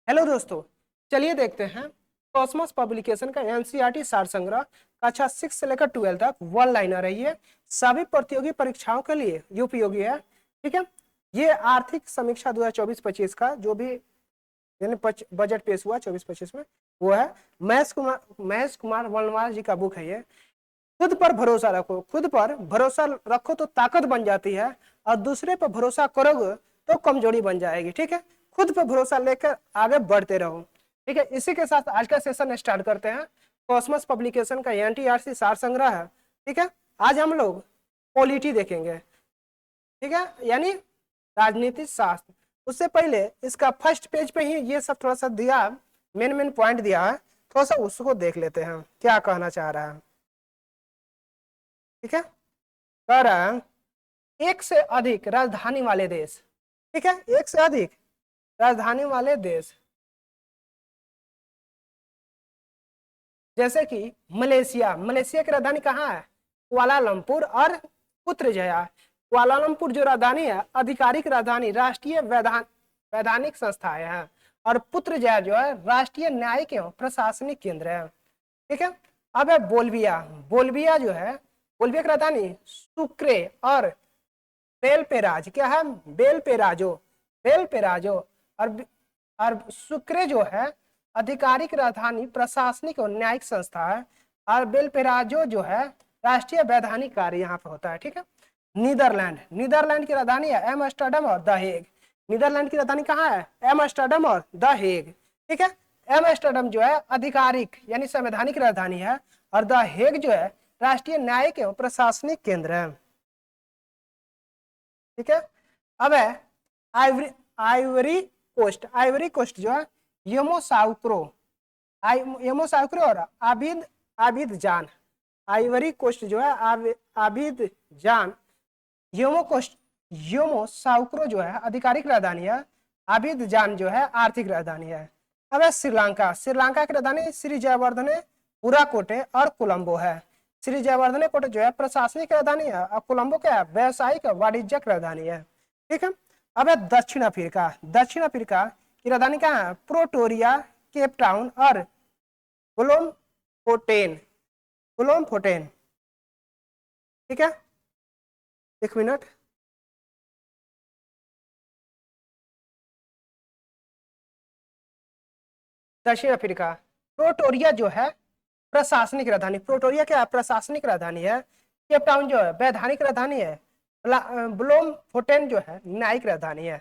Hello दोस्तों, चलिए देखते हैं कॉस्मोस पब्लिकेशन का एनसीईआरटी सार संग्रह कक्षा 6 से लेकर 12 तक वन लाइनर है। ये सभी प्रतियोगी परीक्षाओं के लिए ये उपयोगी है। ठीक है, ये आर्थिक समीक्षा 2024-25 का जो भी यानी बजट पेश हुआ 24-25 में वो है। महेश कुमार वनवाल जी का बुक है ये। खुद पर भरोसा रखो, खुद पर भरोसा रखो तो ताकत बन जाती है और दूसरे पर भरोसा करोगे तो कमजोरी बन जाएगी। ठीक है, खुद पर भरोसा लेकर आगे बढ़ते रहो। ठीक है, इसी के साथ आज का सेशन स्टार्ट करते हैं। कॉस्मस पब्लिकेशन का एनटीआरसी सार संग्रह है। ठीक है, आज हम लोग पॉलिटी देखेंगे। ठीक है, यानी राजनीति शास्त्र। उससे पहले इसका फर्स्ट पेज पे ही ये सब थोड़ा सा दिया, मेन मेन पॉइंट दिया है, थोड़ा सा उसको देख लेते हैं क्या कहना चाह रहा है। ठीक है, कह रहा है एक से अधिक राजधानी वाले देश। ठीक है, एक से अधिक राजधानी वाले देश जैसे कि मलेशिया। मलेशिया की राजधानी कहाँ है? कुआलालंपुर और पुत्रजया। कुआलालंपुर जो राजधानी है, आधिकारिक राजधानी राष्ट्रीय वैधानिक संस्थाएं हैं, और पुत्रजया जो है राष्ट्रीय न्यायिक एवं प्रशासनिक केंद्र है। ठीक है, अब है बोल्विया। बोल्विया जो है, बोल्विया की राजधानी सुक्रे और बेलपेराज। क्या है? बेलपेराजो। बेलपेराजो और सुक्रे जो है आधिकारिक राजधानी प्रशासनिक और न्यायिक संस्था है, और बेलपेराजो जो है राष्ट्रीय वैधानिक कार्य यहाँ पे होता है। ठीक है, नीदरलैंड। नीदरलैंड की राजधानी है एम्स्टर्डम और द हेग। नीदरलैंड की राजधानी कहाँ है? एम्स्टर्डम और द हेग। ठीक है, एम्स्टर्डम जो है आधिकारिक यानी संवैधानिक राजधानी है, और द हेग जो है राष्ट्रीय न्यायिक एवं प्रशासनिक केंद्र है। ठीक है, अब है Ivory Ivory Coast. Ivory Coast जो है यमोसाउक्रो और आबिद आबिद जान। आइवरी कोस्ट जो है आबिद जान। योमोसाउक्रो जो है आधिकारिक राजधानी है, आबिद जान जो है आर्थिक राजधानी है। अब है श्रीलंका। श्रीलंका की राजधानी श्री जयवर्धने पुराकोटे और कोलंबो है। श्री जयवर्धने कोटे जो है प्रशासनिक राजधानी है, और कोलंबो क्या है? व्यवसायिक वाणिज्यिक राजधानी है। ठीक है, अब है दक्षिण अफ्रीका। दक्षिण अफ्रीका की राजधानी कहाँ है? प्रोटोरिया, केप टाउन और ब्लोमफोटेन। ब्लोमफोटेन। ठीक है, एक मिनट। दक्षिण अफ्रीका प्रोटोरिया जो है प्रशासनिक राजधानी। प्रोटोरिया क्या है? प्रशासनिक राजधानी है। केप टाउन जो है वैधानिक राजधानी है। ब्लोमफोटेन जो है न्यायिक राजधानी है।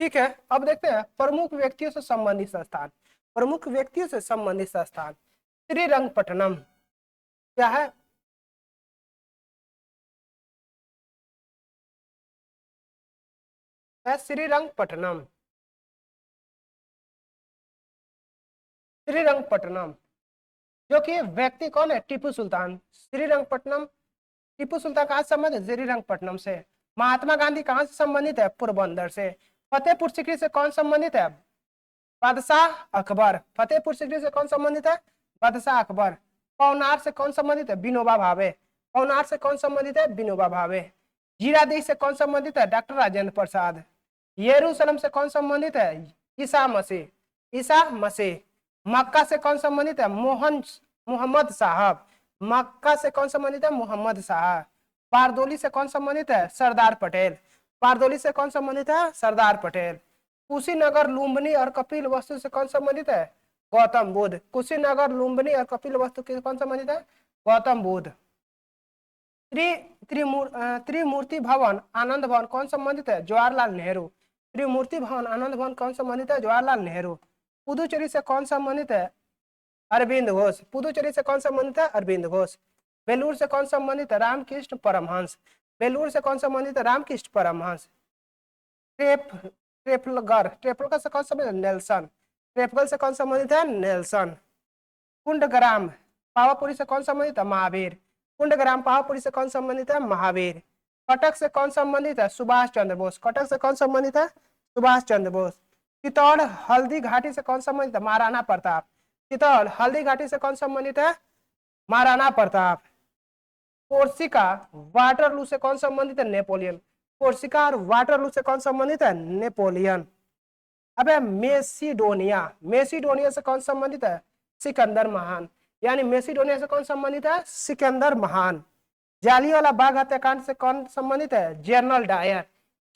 ठीक है, अब देखते हैं प्रमुख व्यक्तियों से संबंधित संस्थान। प्रमुख व्यक्तियों से संबंधित संस्थान श्रीरंगपट्टनम। क्या है? श्रीरंगपट्टनम। श्रीरंगपट्टनम जो कि व्यक्ति कौन है? टीपू सुल्तान। श्रीरंगपट्टनम, टीपू सुल्तान कहाँ से संबंधित? श्रीरंगपट्टनम से। महात्मा गांधी कहाँ से संबंधित है? पोरबंदर से। फतेहपुर सीकरी से कौन संबंधित है? बादशाह अकबर। फतेहपुर सीकरी से कौन संबंधित है? बादशाह अकबर। पौनार से कौन संबंधित है? विनोबा भावे। पौनार से कौन संबंधित है? विनोबा भावे। जीरादेई से कौन संबंधित है? डॉक्टर राजेंद्र प्रसाद। यरूशलेम से कौन संबंधित है? ईसा मसीह। ईसा मसीह। मक्का से कौन संबंधित है? मोहम्मद साहब। मक्का से कौन संबंधित है? मोहम्मद साहब। बारदोली से कौन संबंधित है? सरदार पटेल। बारदोली से कौन संबंधित है? सरदार पटेल। कुशीनगर, लुम्बिनी और कपिल वस्तु से कौन संबंधित है? गौतम बुद्ध। कुशीनगर, लुम्बिनी और कपिल वस्तु के कौन संबंधित है? गौतम बुद्ध। त्रिमूर्ति भवन आनंद भवन कौन संबंधित है? जवाहरलाल नेहरू। त्रिमूर्ति भवन आनंद भवन कौन संबंधित है? जवाहरलाल नेहरू। पुदुचेरी से कौन संबंधित है? अरविंद घोष। पुदुचेरी से कौन संबंधित है? अरविंद घोष। बेलूर से कौन संबंधित है? रामकृष्ण परमहंस। बेलूर से कौन संबंधित है? रामकृष्ण परमहंस। ट्रेफलगर से कौन संबंधित है? नेल्सन। ट्रेफगल से कौन संबंधित है? नेल्सन। कुंडग्राम पावापुरी से कौन संबंधित है? महावीर। कुंडग्राम पावापुरी से कौन संबंधित है? महावीर। कटक से कौन संबंधित है? सुभाष चंद्र बोस। कटक से कौन संबंधित है? सुभाष चंद्र बोस। चित्तौड़ हल्दी घाटी से कौन संबंधित है? महाराणा प्रताप। चित्तौड़ हल्दी घाटी से कौन संबंधित है? महाराणा प्रताप। कोर्सिका वाटरलू से कौन संबंधित है? नेपोलियन। कोर्सिका और वाटरलू से कौन संबंधित है? नेपोलियन। अबे मेसिडोनिया, मेसिडोनिया से कौन संबंधित है? सिकंदर महान। यानी मेसिडोनिया से कौन संबंधित है? सिकंदर महान। जालियांवाला बाग हत्याकांड से कौन संबंधित है? General Dyer.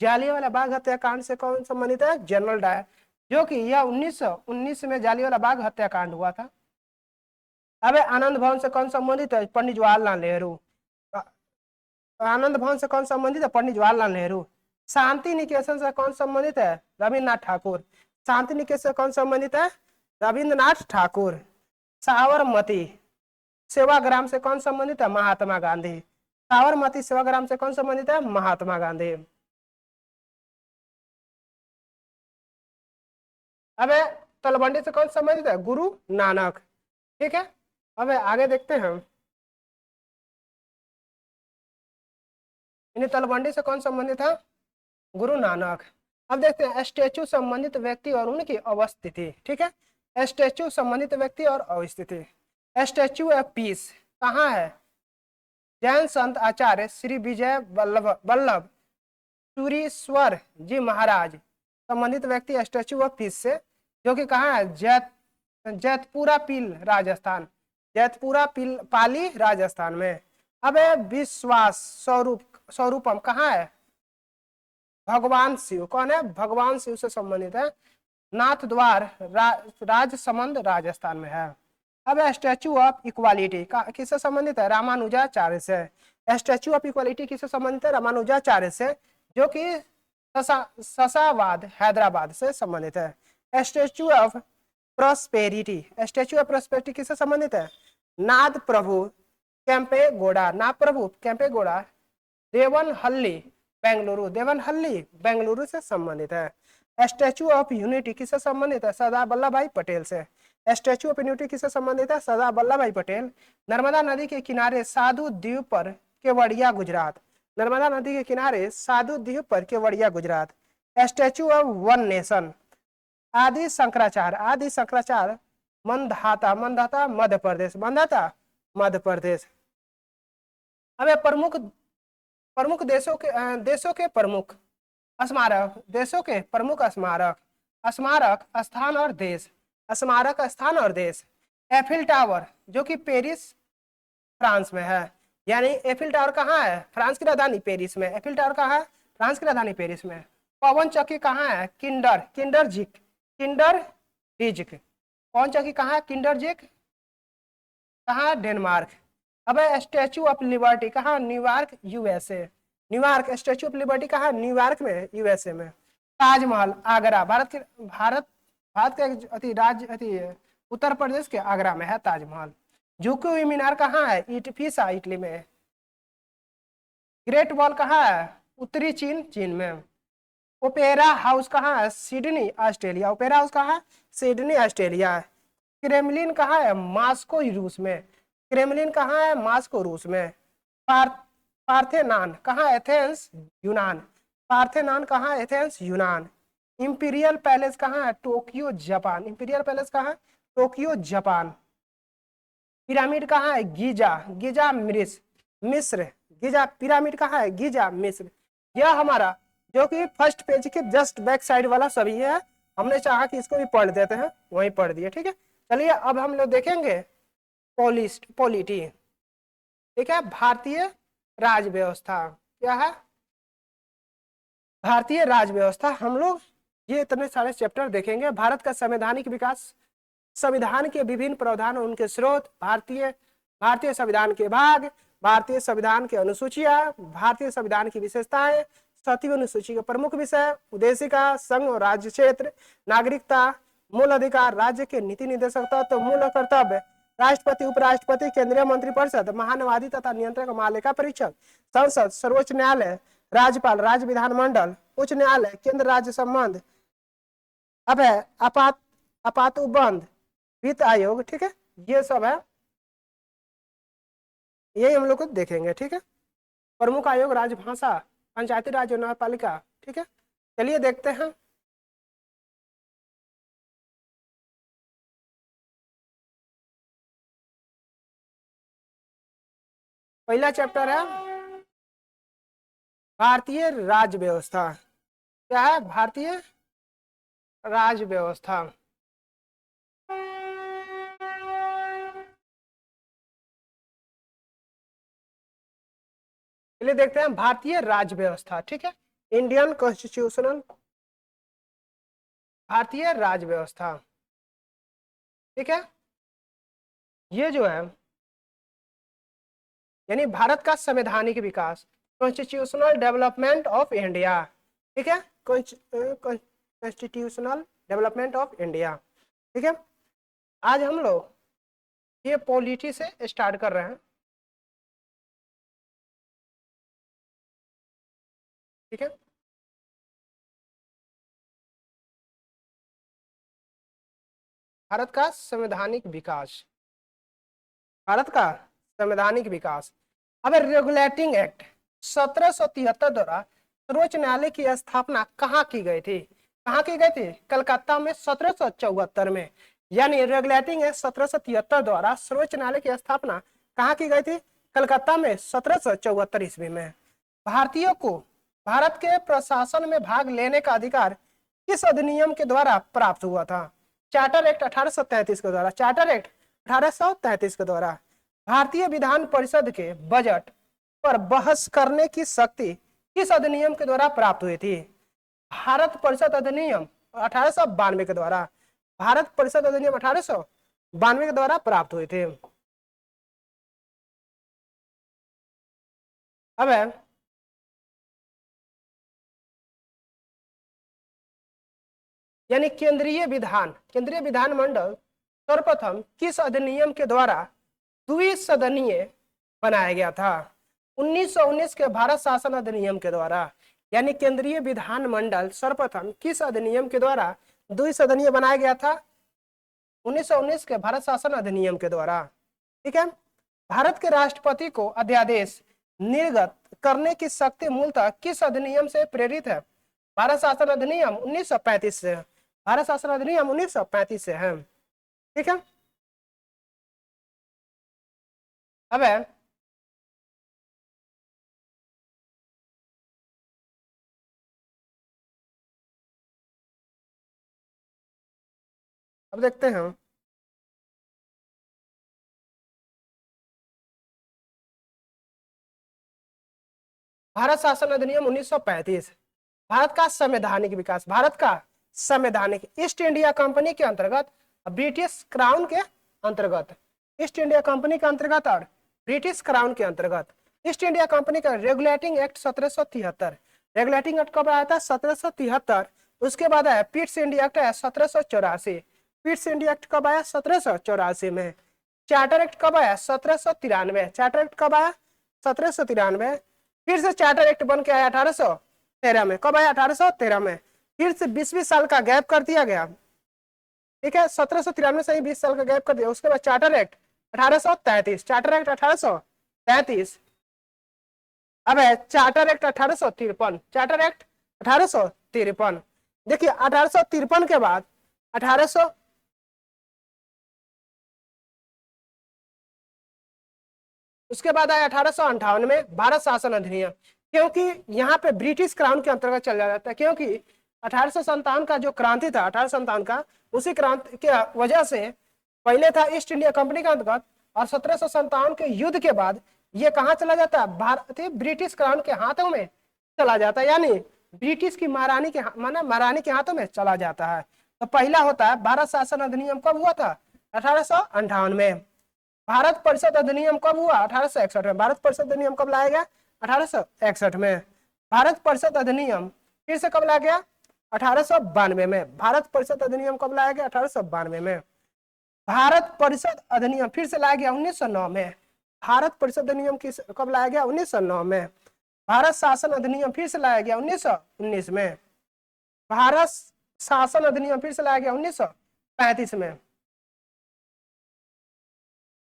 जालियांवाला बाग हत्याकांड से कौन संबंधित है? जनरल डायर, जो कि यह 1919 में जालियांवाला बाग हत्याकांड हुआ था। अबे आनंद भवन से कौन संबंधित है? पंडित जवाहरलाल नेहरू। आनंद भवन से कौन संबंधित है? पंडित जवाहरलाल नेहरू। शांति निकेतन से कौन संबंधित है? रविन्द्रनाथ ठाकुर। शांति निकेतन से कौन संबंधित है? रविन्द्रनाथ ठाकुर। साबरमती सेवाग्राम से कौन संबंधित है? महात्मा गांधी। साबरमती सेवाग्राम से कौन संबंधित है? महात्मा गांधी। अबे तलवंडी से कौन संबंधित है? गुरु नानक। ठीक है, अबे आगे देखते हैं। इन्हें तलवंडी से कौन संबंधित है? गुरु नानक। अब देखते हैं स्टैचू संबंधित व्यक्ति और उनकी अवस्थिति। ठीक है, स्टैचू संबंधित व्यक्ति और अवस्थिति। स्टैचू ऑफ पीस कहाँ है? जैन संत आचार्य श्री विजय वल्लभ सूरीश्वर जी महाराज संबंधित व्यक्ति स्टैचू ऑफ पीस से, जो कि कहाँ है? जैतपुरा पील राजस्थान। जैतपुरा पील पाली राजस्थान में। अब विश्वास स्वरूपम कहाँ है? भगवान शिव। कौन है? भगवान शिव से संबंधित है। नाथ द्वार राजसमंद राजस्थान में है। अब स्टैचू ऑफ इक्वालिटी किससे संबंधित है? रामानुजाचार्य से। स्टैचू ऑफ इक्वालिटी किससे संबंधित है? रामानुजाचार्य से, जो कि ससाबाद हैदराबाद से संबंधित है। Statue of prosperity, statue of prosperity किससे संबंधित है? नाद प्रभु केम्पेगौड़ा। नाद प्रभु केम्पेगौड़ा देवनहल्ली बेंगलुरु। देवनहल्ली बेंगलुरु से संबंधित है। स्टैचू ऑफ यूनिटी किससे संबंधित है? सरदार वल्लभ भाई पटेल से। स्टैचू ऑफ यूनिटी किससे संबंधित है? सरदार वल्लभ भाई पटेल। नर्मदा नदी के किनारे साधु द्वीप पर केवड़िया गुजरात। नर्मदा नदी के किनारे साधु द्वीप पर Kevadia Gujarat. Statue of one nation आदि शंकराचार्य। आदि शंकराचार्य मंदाता। मंदाता मध्य प्रदेश। मंदाता मध्य प्रदेश। अब प्रमुख प्रमुख देशों के प्रमुख स्मारक। देशों के प्रमुख स्मारक। स्मारक स्थान और देश। स्मारक स्थान और देश। एफिल टावर, जो कि पेरिस फ्रांस में है। यानी एफिल टावर कहाँ है? फ्रांस की राजधानी पेरिस में। एफिल टावर कहाँ है? फ्रांस की राजधानी पेरिस में। पवन चक्की कहाँ है? किंडर डिजिक। पवन चक्की कहाँ है? किंडरजिक कहाँ है? डेनमार्क। अब स्टैचू ऑफ लिबर्टी कहाँ? New York USA. New York. Statue of liberty कहाँ? न्यूयॉर्क में यूएसए में। ताजमहल आगरा। भारत के उत्तर प्रदेश के आगरा में है ताजमहल। जुकू मीनार कहाँ है? पीसा इटली में। ग्रेट वॉल कहाँ है? उत्तरी चीन में। ओपेरा हाउस कहाँ है? Sydney Australia. ओपेरा हाउस कहाँ है? Sydney Australia. क्रेमलिन कहाँ है? मॉस्को रूस में। क्रेमलिन कहाँ है? मॉस्को रूस में। पार्थेनान कहाँ? एथेंस यूनान। पार्थेनान कहाँ? एथेंस यूनान। इंपीरियल पैलेस कहाँ है? Tokyo Japan. इंपीरियल पैलेस कहाँ है? Tokyo Japan. पिरामिड कहाँ है? गीजा मिस्र। गीजा पिरामिड कहाँ है? गीजा मिस्र। यह हमारा जो कि फर्स्ट पेज के जस्ट बैक साइड वाला सभी है, हमने चाहा कि इसको भी पढ़ देते हैं, वही पढ़ दिए। ठीक है, चलिए अब हम लोग देखेंगे पॉलिटी। ठीक है, भारतीय राज व्यवस्था क्या है? भारतीय राज व्यवस्था। हम लोग ये इतने सारे चैप्टर देखेंगे। भारत का संवैधानिक विकास, संविधान के विभिन्न प्रावधान और उनके स्रोत, भारतीय संविधान के भाग, भारतीय संविधान की अनुसूचियां, भारतीय संविधान की विशेषताएं, 7वीं अनुसूची के प्रमुख विषय, उद्देशिका, संघ और राज्य क्षेत्र, नागरिकता, मूल अधिकार, राज्य के नीति निर्देशक तत्व, मूल कर्तव्य, राष्ट्रपति, उपराष्ट्रपति, केंद्रीय मंत्रिपरिषद, महानवादी तथा नियंत्रक, महालेखा परीक्षक, संसद, सर्वोच्च न्यायालय, राज्यपाल, राज्य विधानमंडल, उच्च न्यायालय, केंद्र राज्य संबंध, अब है आपात उपबंध, वित्त आयोग। ठीक है, ये सब है, यही हम लोग को देखेंगे। ठीक है, प्रमुख आयोग, राजभाषा, पंचायती राज और न्यायपालिका। ठीक है, चलिए देखते हैं। पहला चैप्टर है भारतीय राज व्यवस्था। क्या है? भारतीय राज व्यवस्था। चलिए देखते हैं भारतीय राज व्यवस्था। ठीक है, इंडियन कॉन्स्टिट्यूशनल, भारतीय राज व्यवस्था। ठीक है, ये जो है यानी भारत का संवैधानिक विकास, कॉन्स्टिट्यूशनल डेवलपमेंट ऑफ इंडिया। ठीक है, कॉन्स्टिट्यूशनल डेवलपमेंट ऑफ इंडिया। ठीक है, आज हम लोग ये पॉलिटी से स्टार्ट कर रहे हैं। ठीक है, भारत का संवैधानिक विकास, भारत का संवैधानिक विकास। अब रेगुलेटिंग एक्ट 1773 द्वारा सर्वोच्च न्यायालय की स्थापना कहाँ की गई थी? कहाँ की गई थी? कलकत्ता में 1774 में। यानी रेगुलेटिंग एक्ट 1773 द्वारा सर्वोच्च न्यायालय की स्थापना कहाँ की गई थी? कलकत्ता में 1774 ईस्वी में। भारतीयों को भारत के प्रशासन में भाग लेने का अधिकार किस अधिनियम के द्वारा प्राप्त हुआ था? चार्टर एक्ट 1833 के द्वारा। चार्टर एक्ट 1833 के द्वारा। भारतीय विधान परिषद के बजट पर बहस करने की शक्ति किस अधिनियम के द्वारा प्राप्त हुई थी? भारत परिषद अधिनियम 1892 के द्वारा। भारत परिषद अधिनियम 1892 के द्वारा प्राप्त हुए थे। अब है यानी केंद्रीय विधान मंडल सर्वप्रथम किस अधिनियम के द्वारा द्विसदनीय बनाया गया था? 1919 के भारत शासन अधिनियम के द्वारा। यानी केंद्रीय विधान मंडल सर्वप्रथम किस अधिनियम के द्वारा द्विसदनीय बनाया गया था? 1919 के भारत शासन अधिनियम के द्वारा। ठीक है, भारत के राष्ट्रपति को अध्यादेश निर्गत करने की शक्ति मूलतः किस अधिनियम से प्रेरित है? भारत शासन अधिनियम 1935 से। भारत शासन अधिनियम 1935 से है। ठीक है, अब है अब देखते हैं भारत शासन अधिनियम 1935। भारत का संवैधानिक विकास, भारत का संवैधानिक ईस्ट इंडिया कंपनी के अंतर्गत, ब्रिटिश क्राउन के अंतर्गत, ईस्ट इंडिया कंपनी के अंतर्गत और ब्रिटिश क्राउन के अंतर्गत ईस्ट इंडिया कंपनी का रेगुलेटिंग एक्ट 1773। रेगुलेटिंग एक्ट कब आया था? 1773। उसके बाद आया Pitt's India act 1784। Pitt's India act कब आया? 1784 में। चार्टर एक्ट कब आया? 1793। चार्टर एक्ट कब आया? 1793। फिर से चार्टर एक्ट बन के आया 1813 में। कब आया? 1813 में। फिर से 20 साल का गैप कर दिया गया। ठीक है, 1793 से ही 20 साल का गैप कर दिया। उसके बाद चार्टर एक्ट 1833। Charter act 1833। अब है चार्टर एक्ट 1853। Charter act 1853। देखिए 1853 के बाद 1800 उसके बाद आया 1858 में भारत शासन अधिनियम। क्योंकि यहाँ पे ब्रिटिश क्राउन के अंतर्गत चल जाता है, क्योंकि 1857 का जो क्रांति था, 1857 का, उसी क्रांति के वजह से पहले था ईस्ट इंडिया कंपनी का अंतर्गत, और 1757 के युद्ध के बाद ये कहाँ चला जाता है? भारतीय ब्रिटिश क्राउन के हाथों में चला जाता है। यानी ब्रिटिश की महारानी के हाथों में चला जाता है। तो पहला होता है भारत शासन अधिनियम कब हुआ था? 1858 में। भारत परिषद अधिनियम कब हुआ? 1861 में। भारत परिषद अधिनियम कब लाया गया? 1861 में। भारत परिषद अधिनियम फिर से कब लाया गया? 1892 में। भारत परिषद अधिनियम कब लाया गया? 1892 में। भारत परिषद अधिनियम फिर से लाया गया 1909 में। भारत परिषद अधिनियम कब लाया गया? 1909 में। भारत शासन अधिनियम फिर से लाया गया 1919 में। भारत शासन अधिनियम फिर से लाया गया 1935 में।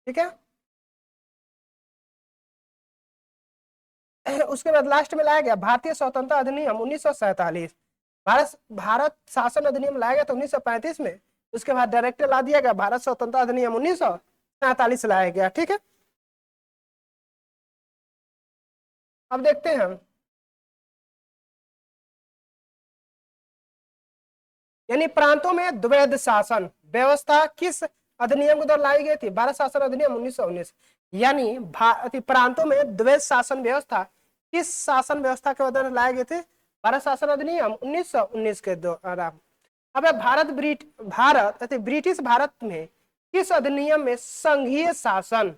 ठीक है, उसके बाद लास्ट में लाया गया भारतीय स्वतंत्रता अधिनियम 1947। भारत भारत शासन अधिनियम लाया गया था 1935 में। उसके बाद डायरेक्ट ला दिया गया भारत स्वतंत्रता अधिनियम 1947 लाया गया। ठीक है, अब देखते हैं यानी प्रांतों में द्वैध शासन व्यवस्था किस अधिनियम के द्वारा लाई गई थी? भारत शासन अधिनियम 1919। यानी प्रांतों में द्वैध शासन व्यवस्था किस शासन व्यवस्था के द्वारा लाए गए थे? भारत शासन अधिनियम 1919 के द्वारा। अब ब्रिटिश भारत में किस अधिनियम में संघीय शासन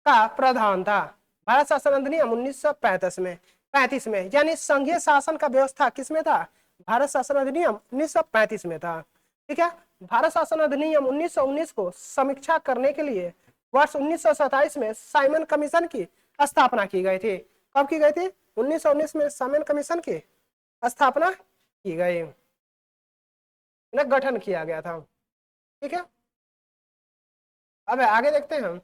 का प्रावधान था? भारत शासन अधिनियम 1935 में 35 में। यानी संघीय शासन का व्यवस्था किसमें था? भारत शासन अधिनियम 1935 में था। ठीक है। भारत शासन अधिनियम 1919 को समीक्षा करने के लिए वर्ष 1927 में साइमन कमीशन की स्थापना की गई थी। कब की गई थी? 1919 में साइमन कमीशन की स्थापना की गई, गठन किया गया था। ठीक है। अब आगे देखते हैं हम।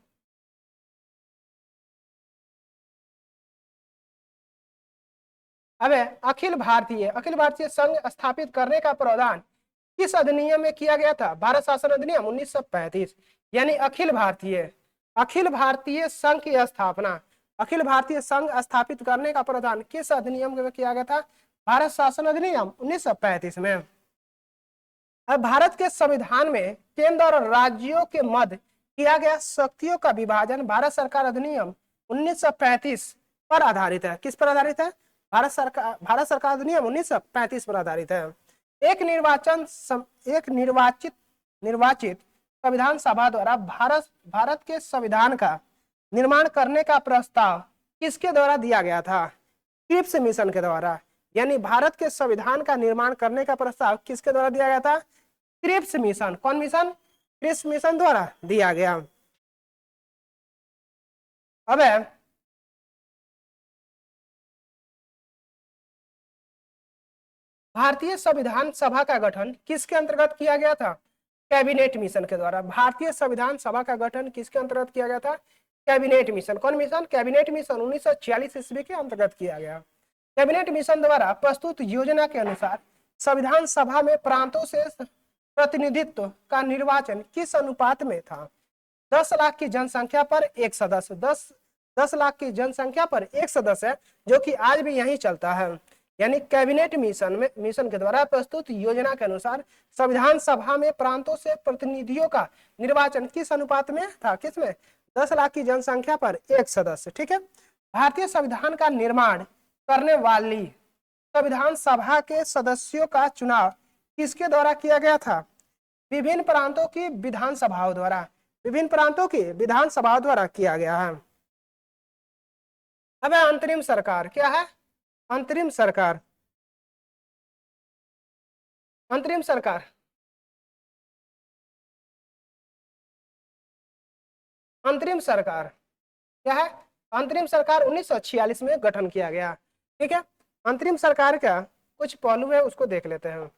अब अखिल भारतीय संघ स्थापित करने का प्रावधान किस अधिनियम में किया गया था? भारत शासन अधिनियम 1935। यानी अखिल भारतीय संघ की स्थापना, अखिल भारतीय संघ स्थापित करने का प्रावधान किस अधिनियम में किया गया था? भारत शासन अधिनियम 1935 में। अब भारत के संविधान में केंद्र और राज्यों के मध्य किया गया शक्तियों का विभाजन भारत सरकार अधिनियम 1935 पर आधारित है। किस पर आधारित है? भारत सरकार अधिनियम 1935 पर आधारित है। एक निर्वाचित संविधान सभा द्वारा भारत के संविधान का निर्माण करने का प्रस्ताव किसके द्वारा दिया गया था? क्रिप्स मिशन के द्वारा। यानी भारत के संविधान का निर्माण करने का प्रस्ताव किसके द्वारा दिया गया था? Cripps mission. कौन मिशन? क्रिप्स मिशन द्वारा दिया गया। अब भारतीय संविधान सभा का गठन किसके अंतर्गत किया गया था? कैबिनेट मिशन के द्वारा। भारतीय संविधान सभा का गठन किसके अंतर्गत किया गया था? Cabinet mission. कौन मिशन? कैबिनेट मिशन 1946 ईस्वी के अंतर्गत किया गया। कैबिनेट मिशन द्वारा प्रस्तुत योजना के अनुसार संविधान सभा में प्रांतों से प्रतिनिधित्व का निर्वाचन किस अनुपात में था? 10 लाख की जनसंख्या पर एक सदस्य। 10 लाख की जनसंख्या पर एक सदस्य, जो कि आज भी यही चलता है। यानी कैबिनेट मिशन के द्वारा प्रस्तुत योजना के अनुसार संविधान सभा में प्रांतों से प्रतिनिधियों का निर्वाचन किस अनुपात में था? किसमें? 10 लाख की जनसंख्या पर एक सदस्य। ठीक है। भारतीय संविधान का निर्माण करने वाली संविधान सभा के सदस्यों का चुनाव किसके द्वारा किया गया था? विभिन्न प्रांतों की विधानसभाओं द्वारा। विभिन्न प्रांतों की विधानसभाओं द्वारा किया गया है। अब अंतरिम सरकार क्या है? अंतरिम सरकार क्या है? अंतरिम सरकार 1946 में गठन किया गया। ठीक है। अंतरिम सरकार का कुछ पहलू है, उसको देख लेते हैं।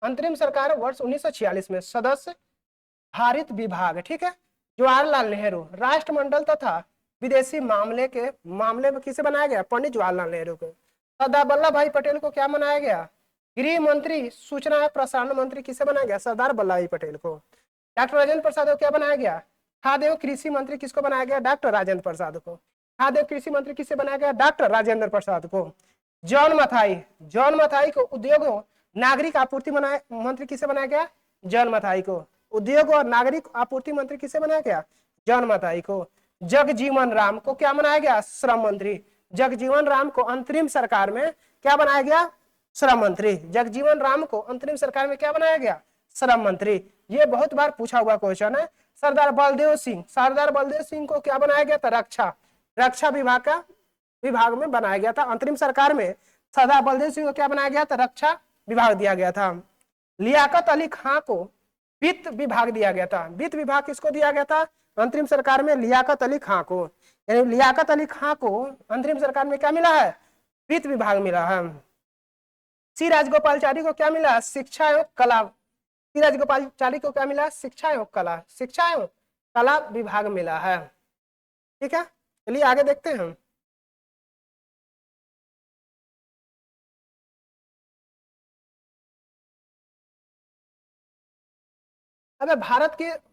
अंतरिम सरकार वर्ष 1946 में सदस्य भारित विभाग। ठीक है। जवाहरलाल नेहरू राष्ट्रमंडल तथा विदेशी मामले में किसे बनाया गया? पंडित जवाहरलाल नेहरू को। सरदार वल्लभ भाई पटेल को क्या बनाया गया? गृह मंत्री, सूचना एवं प्रसारण मंत्री किसे बनाया गया? सरदार वल्लभ भाई पटेल को। डॉक्टर राजेंद्र प्रसाद को क्या बनाया गया? खाद्य एवं कृषि मंत्री किसको बनाया गया? डॉक्टर राजेंद्र प्रसाद को। खाद्य एवं कृषि मंत्री किसे बनाया गया? डॉक्टर राजेंद्र प्रसाद को। जॉन मथाई को उद्योगों नागरिक आपूर्ति मंत्री किसे बनाया गया? जॉन मथाई को। उद्योग और नागरिक आपूर्ति मंत्री किसे बनाया गया? जॉन मथाई को। जगजीवन राम को क्या बनाया गया? श्रम मंत्री। जगजीवन राम को अंतरिम सरकार में क्या बनाया गया? श्रम मंत्री। जगजीवन राम को अंतरिम सरकार में क्या बनाया गया? श्रम मंत्री। ये बहुत बार पूछा हुआ क्वेश्चन है। सरदार बलदेव सिंह को क्या बनाया गया था? रक्षा विभाग में बनाया गया था। अंतरिम सरकार में सरदार बलदेव सिंह को क्या बनाया गया था? रक्षा विभाग दिया गया था। लियाकत अली खां को वित्त विभाग दिया गया था। वित्त विभाग किसको दिया गया था? अंतरिम सरकार में लियाकत अली खां को। यानी लियाकत अली खां को अंतरिम सरकार में क्या मिला है? वित्त विभाग मिला है। सी राजगोपालचारी को क्या मिला? शिक्षा एवं कला। सी राजगोपालचारी को क्या मिला? शिक्षा एवं कला विभाग मिला है। ठीक है। चलिए आगे देखते हैं। अबे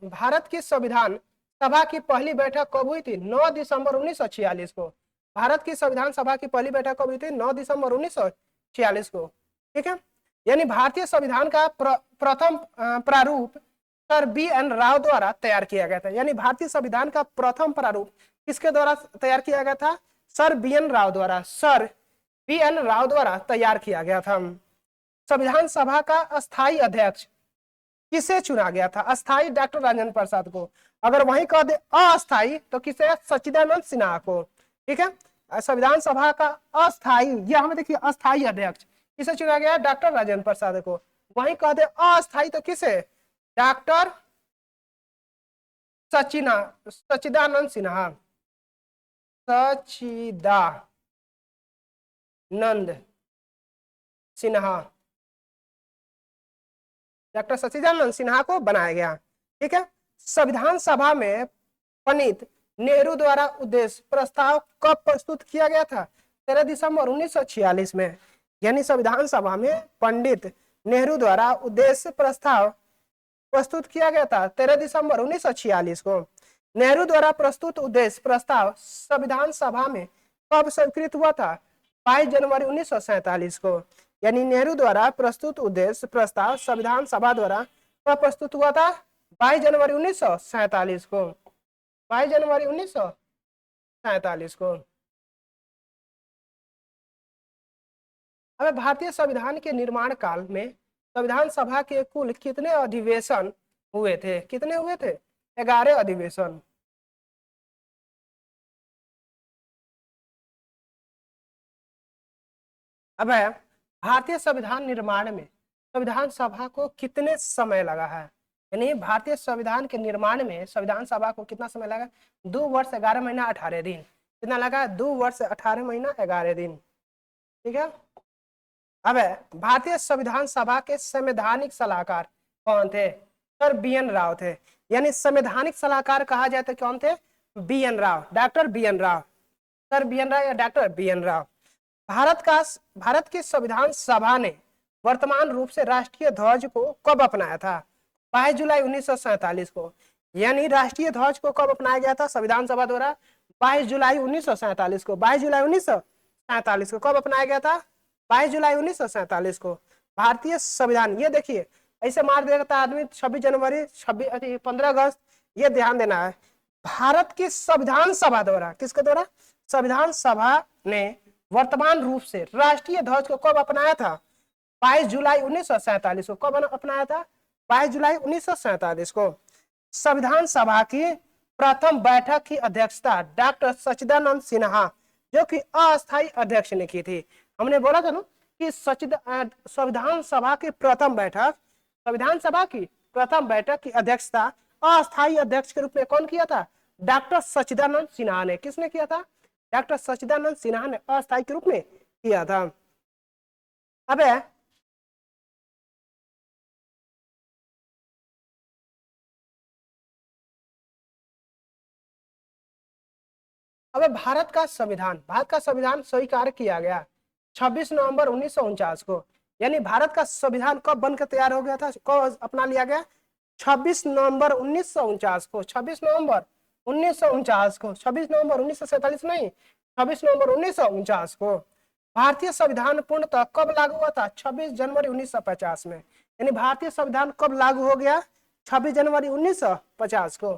भारत की संविधान सभा की पहली बैठक कब हुई थी? 9 दिसंबर 1946 को। भारत की संविधान सभा की पहली बैठक कब हुई थी? 9 दिसंबर 1946 को। ठीक है, यानी भारतीय संविधान का प्रथम प्रारूप सर बी.एन. राव द्वारा तैयार किया गया था। यानी भारतीय संविधान का प्रथम प्रारूप किसके द्वारा तैयार किया गया था? Sir BN. राव द्वारा, सर बी.एन. राव द्वारा तैयार किया गया था। संविधान सभा का अस्थायी अध्यक्ष किसे चुना गया था? अस्थायी डॉक्टर राजेंद्र प्रसाद को। अगर वहीं कह दे अस्थायी तो किसे? सच्चिदानंद सिन्हा को। ठीक है, संविधान सभा का अस्थायी, यह हमें देखिए अस्थायी अध्यक्ष किसे चुना गया? डॉक्टर राजेंद्र प्रसाद को। वहीं कह दे अस्थायी तो किसे? डॉक्टर सच्चिदानंद सिन्हा, सच्चिदानंद सिन्हा, डॉक्टर सच्चिदानंद सिन्हा को बनाया गया। ठीक है, संविधान सभा में पंडित नेहरू द्वारा उद्देश्य प्रस्ताव कब प्रस्तुत किया गया था? 13 दिसंबर 1946 में। यानी संविधान सभा में पंडित नेहरू द्वारा उद्देश्य प्रस्ताव प्रस्तुत किया गया था 13 दिसंबर 1946 को। नेहरू द्वारा प्रस्तुत उद्देश्य प्रस्ताव संविधान सभा में कब स्वीकृत हुआ था? 22 जनवरी 1947 को। यानी नेहरू द्वारा प्रस्तुत उद्देश्य प्रस्ताव संविधान सभा द्वारा कब प्रस्तुत हुआ था? 22 जनवरी 1947 को। 22 जनवरी 1947 को। अब भारतीय संविधान के निर्माण काल में संविधान सभा के कुल कितने अधिवेशन हुए थे? कितने हुए थे? 11 अधिवेशन। अब भारतीय संविधान निर्माण में संविधान सभा को कितने समय लगा है? यानी भारतीय संविधान के निर्माण में संविधान सभा को कितना समय लगा? 2 वर्ष 11 महीना 18 दिन। कितना लगा? 2 वर्ष 18 महीना 11 दिन। ठीक है, अब भारतीय संविधान सभा के संवैधानिक सलाहकार कौन थे? Sir BN. राव थे। यानी संवैधानिक सलाहकार कहा जाए तो कौन थे? BN. Rao, doctor BN. Rao, sir BN. Rao या डॉक्टर बी.एन. राव। भारत की संविधान सभा ने वर्तमान रूप से राष्ट्रीय ध्वज को कब अपनाया था? 22 जुलाई 1947 को। यानी राष्ट्रीय ध्वज को कब अपनाया गया था संविधान सभा द्वारा? 22 जुलाई 1947 को। 22 जुलाई 1947 को कब अपनाया गया था? 22 जुलाई 1947 को। भारतीय संविधान, ये देखिए ऐसे मार देता आदमी 26 जनवरी 15 अगस्त, ये ध्यान देना है। भारत की संविधान सभा द्वारा, किसके द्वारा? संविधान सभा ने वर्तमान रूप से राष्ट्रीय ध्वज को कब अपनाया था? 22 जुलाई 1947 को। कब अपनाया था? 22 जुलाई 1947 को। संविधान सभा की प्रथम बैठक की अध्यक्षता डॉक्टर सच्चिदानंद सिन्हा, जो कि अस्थायी अध्यक्ष ने की थी। हमने बोला था ना कि संविधान सभा की प्रथम बैठक, संविधान सभा की प्रथम बैठक की अध्यक्षता अस्थायी अध्यक्ष के रूप में कौन किया था? डॉक्टर सच्चिदानंद सिन्हा ने। किसने किया था? डॉक्टर सच्चिदानंद सिन्हा ने अस्थायी के रूप में किया था। अब भारत का संविधान स्वीकार किया गया 26 नवंबर 1949 को। यानी भारत का संविधान कब बनकर तैयार हो गया था, कब अपना लिया गया? 26 नवंबर 1949 को। 26 नवंबर 1949 को। 26 नवंबर 1947 नहीं, 26 नवंबर 1949 को। भारतीय संविधान पूर्णतः कब लागू हुआ था? 26 जनवरी 1950 में। यानी भारतीय संविधान कब लागू हो गया? 26 जनवरी 1950 को।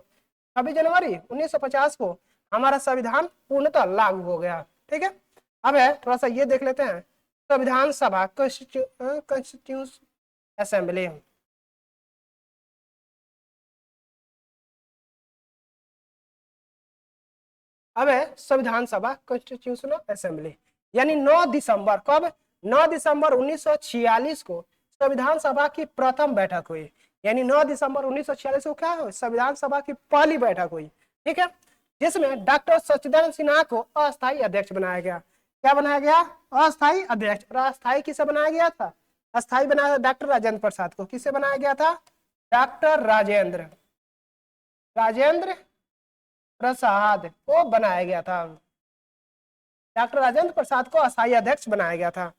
26 जनवरी 1950 को हमारा संविधान पूर्णतः लागू हो गया। ठीक है, अब थोड़ा सा ये देख लेते हैं संविधान सभा, कॉन्स्टिट्यूशन असेंबली। अब संविधान सभा कॉन्स्टिट्यूशनल असेंबली, यानी 9 दिसंबर, कब? 9 दिसंबर 1946 को संविधान सभा की प्रथम बैठक हुई। यानी 9 दिसंबर 1946 को क्या हुई? संविधान सभा की पहली बैठक हुई। ठीक है, जिसमें डॉक्टर सच्चिदानंद सिन्हा को अस्थायी अध्यक्ष बनाया गया। क्या बनाया गया? अस्थायी अध्यक्ष। और अस्थायी किसे बनाया गया था? अस्थायी बनाया डॉक्टर राजेंद्र प्रसाद को। किसे बनाया गया था? डॉक्टर राजेंद्र प्रसाद को बनाया गया था। डॉक्टर राजेंद्र प्रसाद को अस्थायी अध्यक्ष बनाया गया था।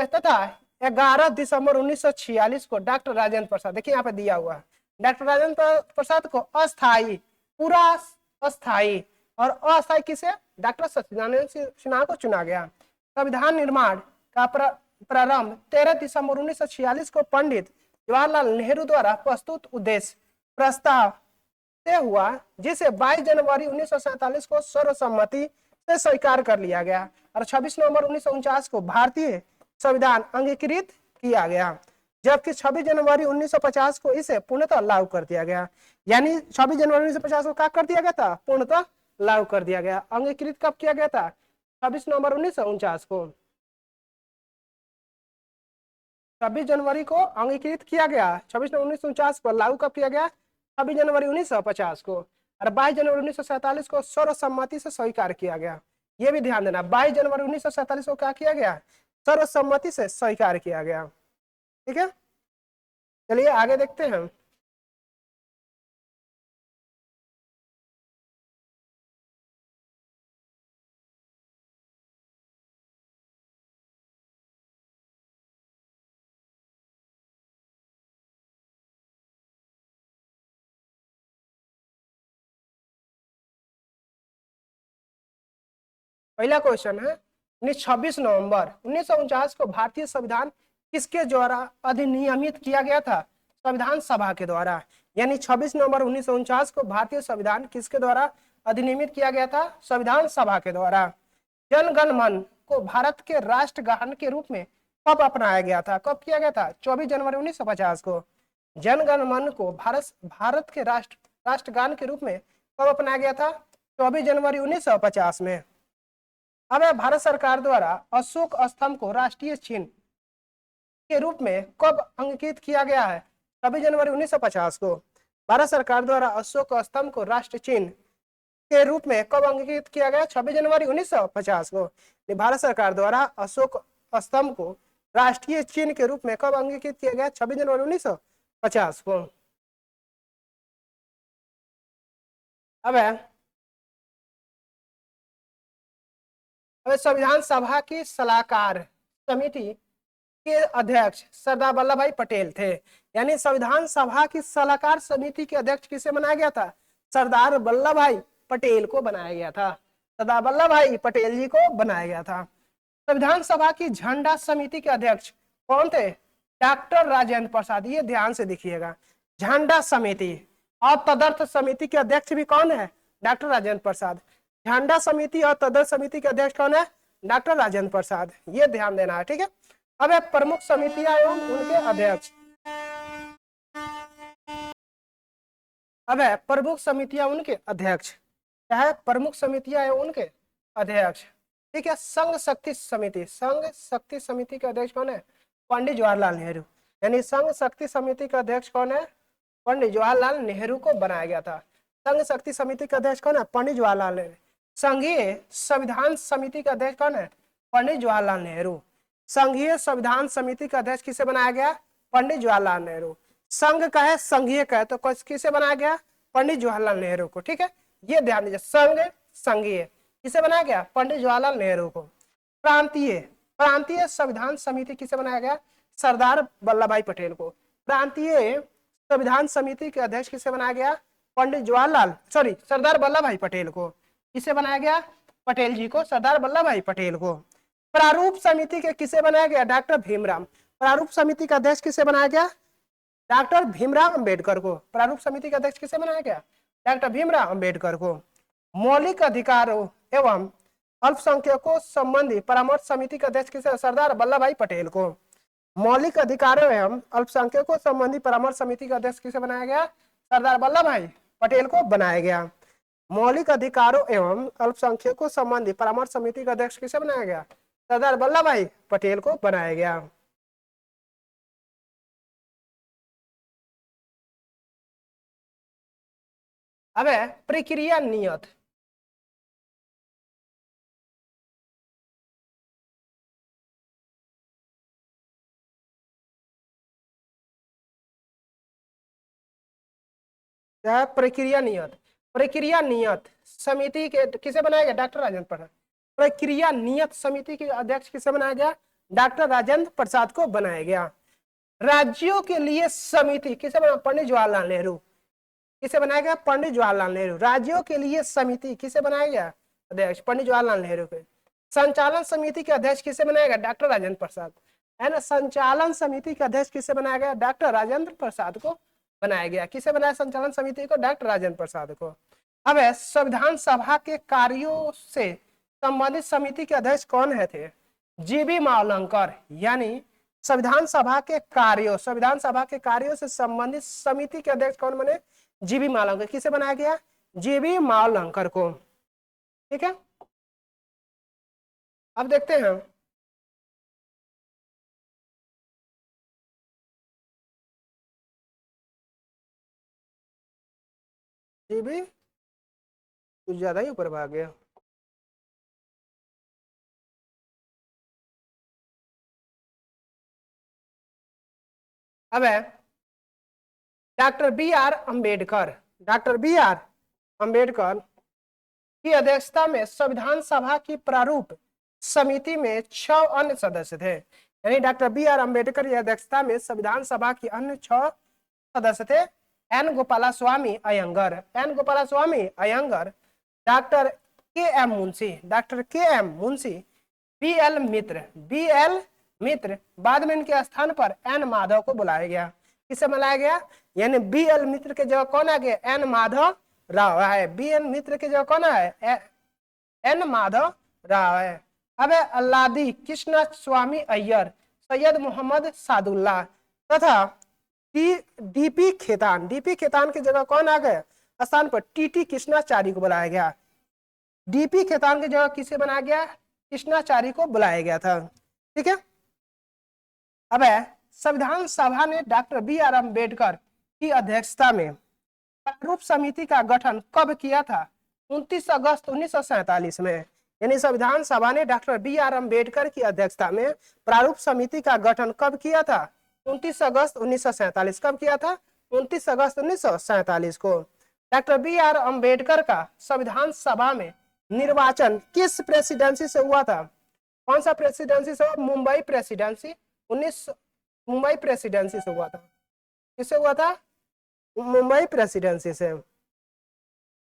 तथा 11 दिसंबर 1946 को डॉक्टर राजेंद्र प्रसाद, देखिए यहाँ पे दिया हुआ है, डॉक्टर राजेंद्र प्रसाद को अस्थाई, पूरा अस्थाई, और अस्थाई किसे, डॉक्टर सच्चिदानंद सिन्हा को चुना गया। संविधान निर्माण का प्रारंभ 13 दिसंबर 1946 को पंडित जवाहरलाल नेहरू द्वारा प्रस्तुत उद्देश्य प्रस्ताव से हुआ, जिसे 22 जनवरी 1947 को सर्वसम्मति से स्वीकार कर लिया गया और 26 नवंबर 1949 को भारतीय संविधान अंगीकृत किया गया, जबकि 26 जनवरी 1950 को इसे पूर्णतः लागू कर दिया गया। यानी 26 जनवरी 1950 को क्या कर दिया गया था, पूर्णतः लागू कर दिया गया। अंगीकृत कब किया गया था, 26 नवंबर 1949 को। 26 जनवरी को अंगीकृत किया गया, 26 नवंबर 1949 को लागू कब किया गया, 26 जनवरी 1950 को, और 22 जनवरी 1947 को सर्वसम्मति से स्वीकार किया गया। ये भी ध्यान देना, 22 जनवरी 1947 को क्या किया गया, सर्वसम्मति से स्वीकार किया गया। ठीक है, चलिए आगे देखते हैं। पहला क्वेश्चन है 26 नवंबर 1949 को भारतीय संविधान किसके द्वारा अधिनियमित किया गया था, संविधान सभा के द्वारा। यानी 26 नवंबर 1949 को भारतीय संविधान किसके द्वारा अधिनियमित किया गया था, संविधान सभा के द्वारा। जन गण मन को भारत के राष्ट्रगान के रूप में कब अपनाया गया था, कब किया गया था, 24 जनवरी 1950 को। जन गण मन को भारत के राष्ट्रगान के रूप में कब अपनाया गया था, 24 जनवरी 1950 में। अब भारत सरकार द्वारा अशोक स्तंभ को राष्ट्रीय चिन्ह के रूप में कब अंकित किया गया है, 26 जनवरी 1950 को। भारत सरकार द्वारा अशोक स्तंभ को राष्ट्रीय चिन्ह के रूप में कब अंकित किया गया, 26 जनवरी 1950 को। भारत सरकार द्वारा अशोक स्तंभ को राष्ट्रीय चिन्ह के रूप में कब अंकित किया गया, 26 जनवरी 1950 को। अब संविधान सभा की सलाहकार समिति के अध्यक्ष सरदार वल्लभ भाई पटेल थे। यानी संविधान सभा की सलाहकार समिति के अध्यक्ष किसे बनाया गया था, सरदार वल्लभ भाई पटेल को बनाया गया था, सरदार वल्लभ भाई पटेल जी को बनाया गया था। संविधान सभा की झंडा समिति के अध्यक्ष कौन थे, डॉक्टर राजेंद्र प्रसाद। ये ध्यान से देखिएगा, झंडा समिति और तदर्थ समिति के अध्यक्ष भी कौन है, डॉक्टर राजेंद्र प्रसाद। झंडा समिति और तदर्थ समिति के अध्यक्ष कौन है, डॉक्टर राजेंद्र प्रसाद। ये ध्यान देना है, ठीक है। अब प्रमुख समितियां एवं उनके अध्यक्ष। अब प्रमुख समितियां उनके अध्यक्ष, क्या है, प्रमुख समितियां एवं उनके अध्यक्ष, ठीक है। संघ शक्ति समिति, संघ शक्ति समिति के अध्यक्ष कौन है, पंडित जवाहरलाल नेहरू। यानी संघ शक्ति समिति का अध्यक्ष कौन है, पंडित जवाहरलाल नेहरू को बनाया गया था। संघ शक्ति समिति का अध्यक्ष कौन है, पंडित जवाहरलाल नेहरू। संघीय संविधान समिति का अध्यक्ष कौन है, पंडित जवाहरलाल नेहरू। संघीय संविधान समिति का अध्यक्ष किसे बनाया गया, पंडित जवाहरलाल नेहरू। संघ का है, संघीय का है, तो किसे बनाया गया, पंडित जवाहरलाल नेहरू को, ठीक है। ये ध्यान दीजिए, संघ संघीय किसे बनाया गया, पंडित जवाहरलाल नेहरू को। प्रांतीय प्रांतीय संविधान समिति किसे बनाया गया, सरदार वल्लभ भाई पटेल को। प्रांतीय संविधान समिति के अध्यक्ष किसे बनाया गया, पंडित सरदार वल्लभ भाई पटेल को। किसे बनाया गया, पटेल जी को, सरदार वल्लभ भाई पटेल को। प्रारूप समिति के किसे बनाया गया, डॉक्टर भीमराव। प्रारूप समिति का अध्यक्ष किसे बनाया गया, डॉक्टर भीमराव अंबेडकर को। प्रारूप समिति का अध्यक्ष किसे बनाया गया, डॉक्टर भीमराव अंबेडकर को। मौलिक अधिकारों एवं अल्पसंख्यकों संबंधी परामर्श समिति का अध्यक्ष किसे, सरदार वल्लभ भाई पटेल को। मौलिक अधिकारों एवं अल्पसंख्यकों संबंधी परामर्श समिति का अध्यक्ष किसे बनाया गया, सरदार वल्लभ भाई पटेल को बनाया गया। मौलिक अधिकारों एवं अल्पसंख्यकों संबंधी परामर्श समिति का अध्यक्ष किसे बनाया गया, सरदार वल्लभ भाई पटेल को बनाया गया। अब है प्रक्रिया नियत। प्रक्रिया नियत, प्रक्रिया नियत समिति के किसे बनाया गया, डॉक्टर राजेंद्र प्रसाद। प्रक्रिया नियत समिति के अध्यक्ष किसे बनाया गया, डॉक्टर राजेंद्र प्रसाद को बनाया गया। राज्यों के लिए समिति किसे बना, पंडित जवाहरलाल नेहरू। किसे बनाया गया, पंडित जवाहरलाल नेहरू। राज्यों के लिए समिति किसे बनाया गया, अध्यक्ष पंडित जवाहरलाल नेहरू के। संचालन समिति के अध्यक्ष किसे बनाया गया, डॉक्टर राजेंद्र प्रसाद, है ना। संचालन समिति के अध्यक्ष किसे बनाया गया, डॉक्टर राजेंद्र प्रसाद को बनाया गया। किसे बनाया संचालन समिति को, डॉक्टर राजेंद्र प्रसाद को। अब है संविधान सभा के कार्यों से संबंधित समिति के अध्यक्ष कौन है थे, जीबी मावलंकर। यानी संविधान सभा के कार्यों से संबंधित समिति के अध्यक्ष कौन बने, जीबी मावलंकर। किसे बनाया गया, जीबी मावलंकर को। ठीक है, अब देखते हैं जीबी कुछ ज्यादा ही ऊपर भाग गया। अब है doctor B R Ambedkar. Doctor B R Ambedkar की अध्यक्षता में संविधान सभा की प्रारूप समिति में 6 अन्य सदस्य थे। यानी डॉक्टर बी आर अम्बेडकर की अध्यक्षता में संविधान सभा की अन्य 6 सदस्य थे। एन गोपालास्वामी अयंगर, डॉक्टर के एम मुंशी, बी एल मित्र। बाद में इनके स्थान पर एन माधव को बुलाया गया। किसे बुलाया गया, यानी बी एल मित्र के जगह कौन आ गया, एन माधव राव है। बी एल मित्र के जगह कौन है, एन माधव राव है। अब है अल्लादी कृष्ण स्वामी अय्यर, सैयद मोहम्मद सादुल्ला तथा डीपी खेतान की जगह कौन आ गए, स्थान पर टीटी कृष्णाचारी को बुलाया गया। डीपी खेतान की जगह किसे बनाया गया, कृष्णाचारी को बुलाया गया था। ठीक है, अब है संविधान सभा ने डॉक्टर बी आर अम्बेडकर की अध्यक्षता में प्रारूप समिति का गठन कब किया था, 29 अगस्त 1947 में। यानी संविधान सभा ने डॉक्टर बी आर अम्बेडकर की अध्यक्षता में प्रारूप समिति का गठन कब किया था, 29 अगस्त 1947। कब किया था, 29 अगस्त 1947 को। डॉक्टर बी आर अम्बेडकर का संविधान सभा में निर्वाचन किस प्रेसिडेंसी से हुआ था, कौन सा प्रेसिडेंसी से हुआ, मुंबई प्रेसिडेंसी से हुआ था। किससे हुआ था, मुंबई प्रेसिडेंसी से।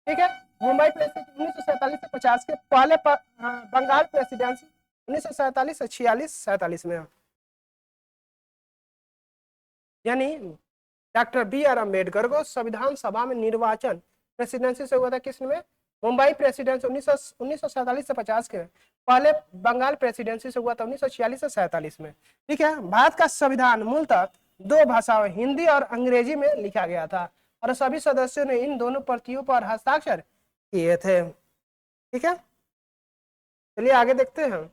ठीक है, मुंबई प्रेसिडेंसी 1947 से 50 के पहले बंगाल प्रेसिडेंसी 1947 से 46-47 में। यानी डॉक्टर बी आर अम्बेडकर को संविधान सभा में निर्वाचन प्रेसिडेंसी से हुआ था, किसमें, मुंबई प्रेसिडेंसी 1947 से 50 के पहले बंगाल प्रेसिडेंसी से हुआ था 1946 से 47 में। ठीक है, भारत का संविधान मूलतः 2 भाषाओं हिंदी और अंग्रेजी में लिखा गया था और सभी सदस्यों ने इन दोनों प्रतियों पर हस्ताक्षर किए थे। ठीक है, चलिए आगे देखते हैं।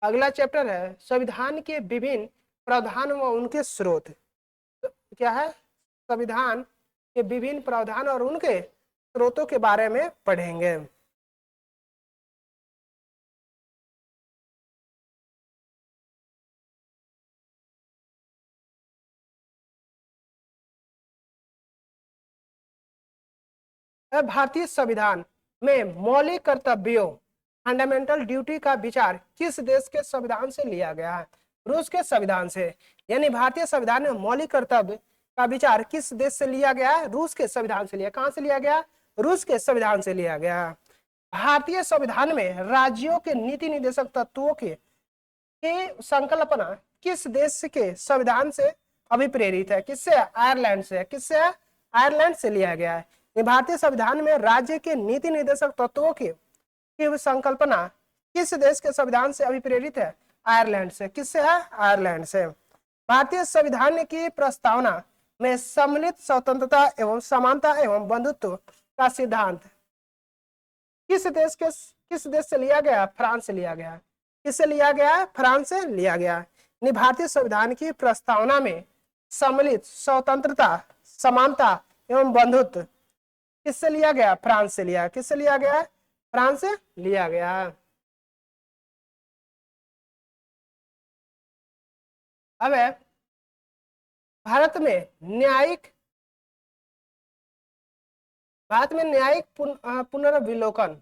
अगला चैप्टर है संविधान के विभिन्न प्रावधान व उनके स्रोत। क्या है, संविधान के विभिन्न प्रावधान और उनके स्रोतों के बारे में पढ़ेंगे। भारतीय संविधान में मौलिक कर्तव्यों फंडामेंटल ड्यूटी का विचार किस देश के संविधान से लिया गया है, रूस के संविधान से। यानी भारतीय संविधान में मौलिक कर्तव्य का विचार किस देश से लिया गया है, रूस के संविधान से लिया। कहां से लिया गया, रूस के संविधान से लिया गया। भारतीय संविधान में राज्यों के नीति निर्देशक तत्वों के संकल्पना किस देश के संविधान से अभिप्रेरित है, किससे, आयरलैंड से। किससे, आयरलैंड से लिया गया है। भारतीय संविधान में राज्य के नीति निर्देशक तत्वों की संकल्पना किस देश के संविधान से अभिप्रेरित है, आयरलैंड से। किससे है, आयरलैंड से। भारतीय संविधान की प्रस्तावना में सम्मिलित स्वतंत्रता एवं समानता एवं बंधुत्व का सिद्धांत किस देश से लिया गया, फ्रांस से लिया गया। किससे लिया गया, फ्रांस से लिया गया। भारतीय संविधान की प्रस्तावना में सम्मिलित स्वतंत्रता, समानता एवं बंधुत्व किससे लिया गया, फ्रांस से लिया। किससे लिया गया, फ्रांस से लिया गया। अब है भारत में न्यायिक पुनर्विलोकन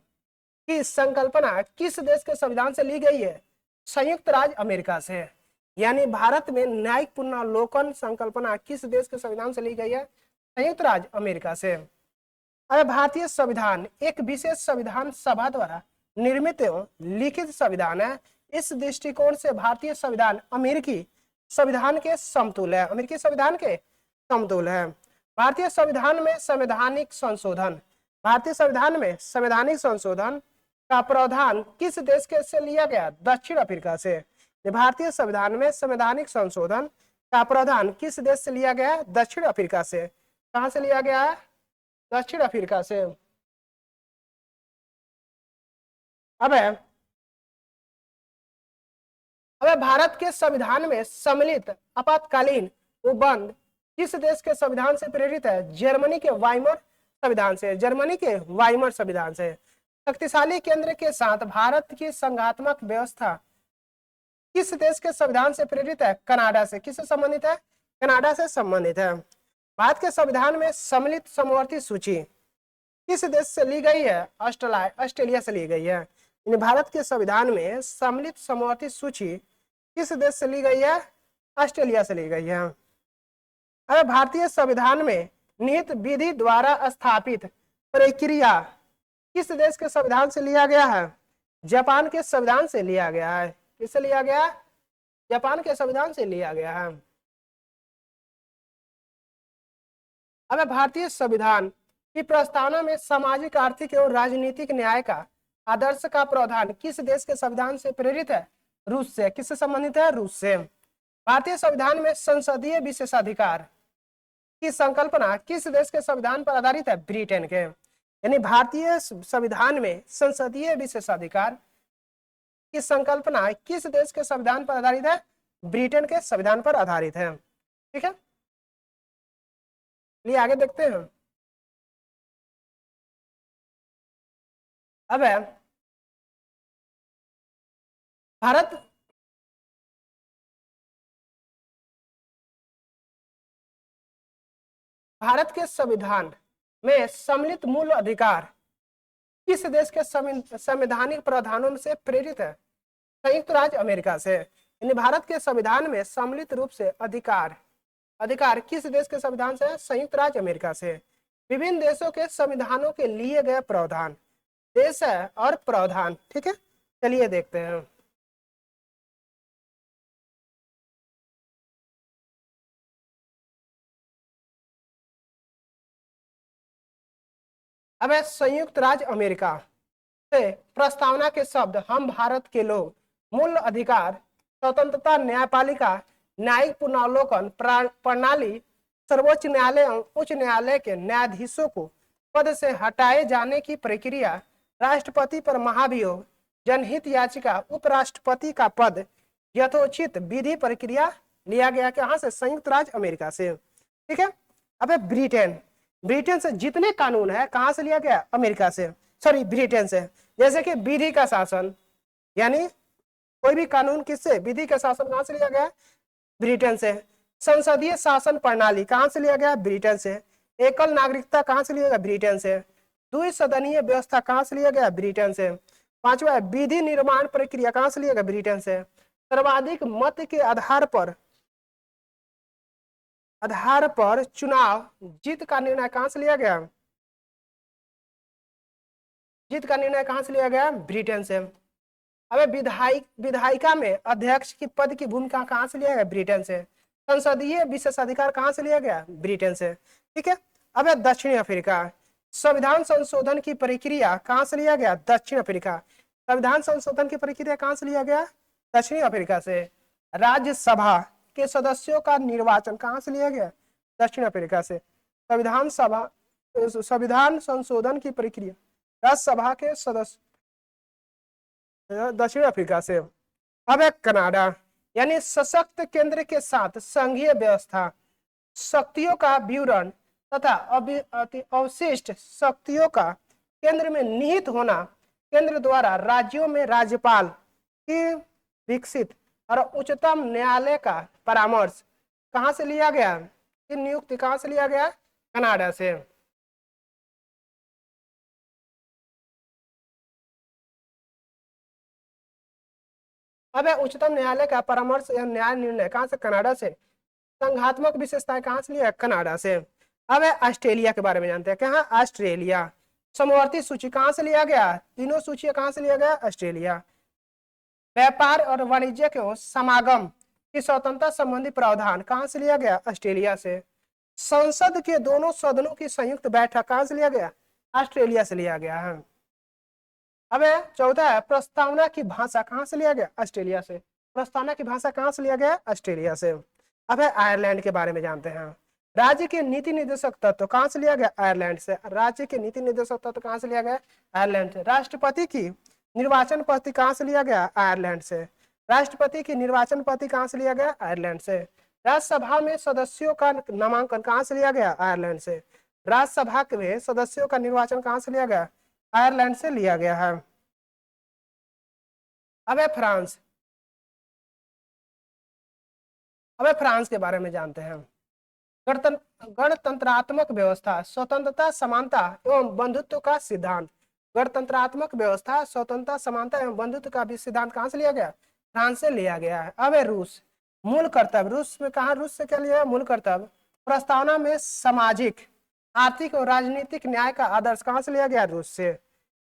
की संकल्पना किस देश के संविधान से ली गई है, संयुक्त राज्य अमेरिका से। यानी भारत में न्यायिक पुनर्लोकन संकल्पना किस देश के संविधान से ली गई है? संयुक्त राज्य अमेरिका से। अब भारतीय संविधान एक विशेष संविधान सभा द्वारा निर्मित एवं लिखित संविधान है। इस दृष्टिकोण से भारतीय संविधान अमेरिकी संविधान के समतुल्य है। अमेरिकी संविधान के समतुल्य है। भारतीय संविधान में संवैधानिक संशोधन, भारतीय संविधान में संवैधानिक संशोधन का प्रावधान किस देश के से लिया गया? दक्षिण अफ्रीका से। भारतीय संविधान में संवैधानिक संशोधन का प्रावधान किस देश से लिया गया? दक्षिण अफ्रीका से। कहां से लिया गया है? दक्षिण अफ्रीका से। अब भारत के संविधान में सम्मिलित आपातकालीन उपबंध किस देश के संविधान से प्रेरित है? जर्मनी के वाइमर संविधान से। जर्मनी के वाइमर संविधान से। शक्तिशाली केंद्र के साथ भारत की संघात्मक व्यवस्था किस देश के संविधान से प्रेरित है? कनाडा से। किससे संबंधित है? कनाडा से संबंधित है। भारत के संविधान में सम्मिलित समवर्ती सूची किस देश से ली गई है? ऑस्ट्रेलिया से ली गई है। भारत के संविधान में सम्मिलित समवर्ती सूची किस देश से ली गई है? ऑस्ट्रेलिया से ली गई है। अब भारतीय संविधान में निहित विधि द्वारा स्थापित प्रक्रिया किस देश के संविधान से लिया गया है? जापान के संविधान से लिया गया है। किससे लिया गया? जापान के संविधान से लिया गया है। अब भारतीय संविधान की प्रस्तावना में सामाजिक, आर्थिक एवं राजनीतिक न्याय का आदर्श का प्रावधान किस देश के संविधान से प्रेरित है? रूस से। किससे संबंधित है? रूस से। भारतीय संविधान में संसदीय विशेषाधिकार की संकल्पना किस देश के संविधान पर आधारित है? ब्रिटेन के। यानी भारतीय संविधान में संसदीय विशेषाधिकार की संकल्पना किस देश के संविधान पर आधारित है? ब्रिटेन के संविधान पर आधारित है। ठीक है, लिए आगे देखते हैं। अब है भारत के संविधान में सम्मिलित मूल अधिकार किस देश के संवैधानिक प्रावधानों से प्रेरित है? संयुक्त राज्य अमेरिका से। यानी भारत के संविधान में सम्मिलित रूप से अधिकार किस देश के संविधान से? संयुक्त राज्य अमेरिका से। विभिन्न देशों के संविधानों के लिए गए प्रावधान, देश है और प्रावधान। ठीक है, चलिए देखते हैं। अब संयुक्त राज्य अमेरिका से प्रस्तावना के शब्द हम भारत के लोग, मूल अधिकार, स्वतंत्रता, न्यायपालिका, न्यायिक पुनर्लोकन प्रणाली, सर्वोच्च न्यायालय और उच्च न्यायालय के न्यायाधीशों को पद से हटाए जाने की प्रक्रिया, राष्ट्रपति पर महाभियोग, जनहित याचिका, उपराष्ट्रपति का पद, यथोचित विधि प्रक्रिया लिया गया कहां से? संयुक्त राज्य अमेरिका से। ठीक है, अब ब्रिटेन से जितने कानून है कहां से लिया गया? अमेरिका से, सॉरी ब्रिटेन से। जैसे कि विधि का शासन, यानी कोई भी कानून किससे? विधि का शासन कहां से लिया गया? ब्रिटेन से। संसदीय शासन प्रणाली कहां से लिया गया? ब्रिटेन से। एकल नागरिकता कहां से लिया गया? ब्रिटेन से। द्विसदनीय व्यवस्था कहां से लिया गया? ब्रिटेन से। पांचवा, विधि निर्माण प्रक्रिया कहां से लिया गया? ब्रिटेन से। सर्वाधिक मत के आधार पर चुनाव जीत का निर्णय कहां से लिया गया? जीत का निर्णय कहां से लिया गया? ब्रिटेन से। अब विधायिका में अध्यक्ष की पद की भूमिका कहां से लिया गया? ब्रिटेन से। संसदीय विशेषाधिकार कहां से लिया गया? ब्रिटेन से। ठीक है, अब दक्षिण अफ्रीका, संविधान संशोधन की प्रक्रिया कहां से लिया गया? दक्षिण अफ्रीका। संविधान संशोधन की प्रक्रिया कहां से लिया गया? दक्षिण अफ्रीका से। राज्यसभा के सदस्यों का निर्वाचन कहां से लिया गया? दक्षिण अफ्रीका से। संविधान संशोधन की प्रक्रिया राज्यसभा के सदस्य दक्षिण अफ्रीका से। अब है कनाडा, यानी सशक्त केंद्र के साथ संघीय व्यवस्था, शक्तियों का विवरण तथा अवशिष्ट शक्तियों का केंद्र में निहित होना, केंद्र द्वारा राज्यों में राज्यपाल की विकसित और उच्चतम न्यायालय का परामर्श कहां से लिया गया? की नियुक्ति कहां से लिया गया? कनाडा से। अब है उच्चतम न्यायालय का परामर्श या न्याय निर्णय कहाँ से, कनाडा से। संघात्मक विशेषताएं कहाँ से लिया, कनाडा से। अब है ऑस्ट्रेलिया के बारे में जानते हैं, कहाँ, ऑस्ट्रेलिया। समवर्ती सूची कहाँ से लिया गया, तीनों सूची कहाँ से लिया गया, ऑस्ट्रेलिया। व्यापार और वाणिज्य के समागम की स्वतंत्रता संबंधी प्रावधान कहाँ से लिया गया, ऑस्ट्रेलिया से। संसद के दोनों सदनों की संयुक्त बैठक कहाँ से लिया गया, ऑस्ट्रेलिया से लिया गया है। अब है चौथा है प्रस्तावना की भाषा कहाँ से लिया गया, ऑस्ट्रेलिया से। प्रस्तावना की भाषा कहाँ से लिया गया, ऑस्ट्रेलिया से। अब है आयरलैंड के बारे में जानते हैं। राज्य के नीति निर्देशक तत्व कहाँ से लिया गया, आयरलैंड से। राज्य के नीति निर्देशक तत्व कहाँ से लिया गया, आयरलैंड से। राष्ट्रपति की निर्वाचन पद्धति कहाँ से लिया गया, आयरलैंड से। राष्ट्रपति की निर्वाचन पद्धति कहाँ से लिया गया, आयरलैंड से। राज्यसभा में सदस्यों का नामांकन कहाँ से लिया गया, आयरलैंड से। राज्यसभा में सदस्यों का निर्वाचन कहाँ से लिया गया, आयरलैंड से लिया गया है। अब है फ्रांस। अब है फ्रांस के बारे में जानते हैं। गणतंत्रात्मक व्यवस्था, स्वतंत्रता, समानता एवं बंधुत्व का सिद्धांत। गणतंत्रात्मक व्यवस्था, स्वतंत्रता, समानता एवं बंधुत्व का भी सिद्धांत कहाँ से लिया गया, फ्रांस से लिया गया है। अब है रूस। मूल कर्तव्य, रूस में कहा, रूस से क्या लिया है, मूल कर्तव्य। प्रस्तावना में सामाजिक, आर्थिक और राजनीतिक न्याय का आदर्श कहाँ से लिया गया, रूस से।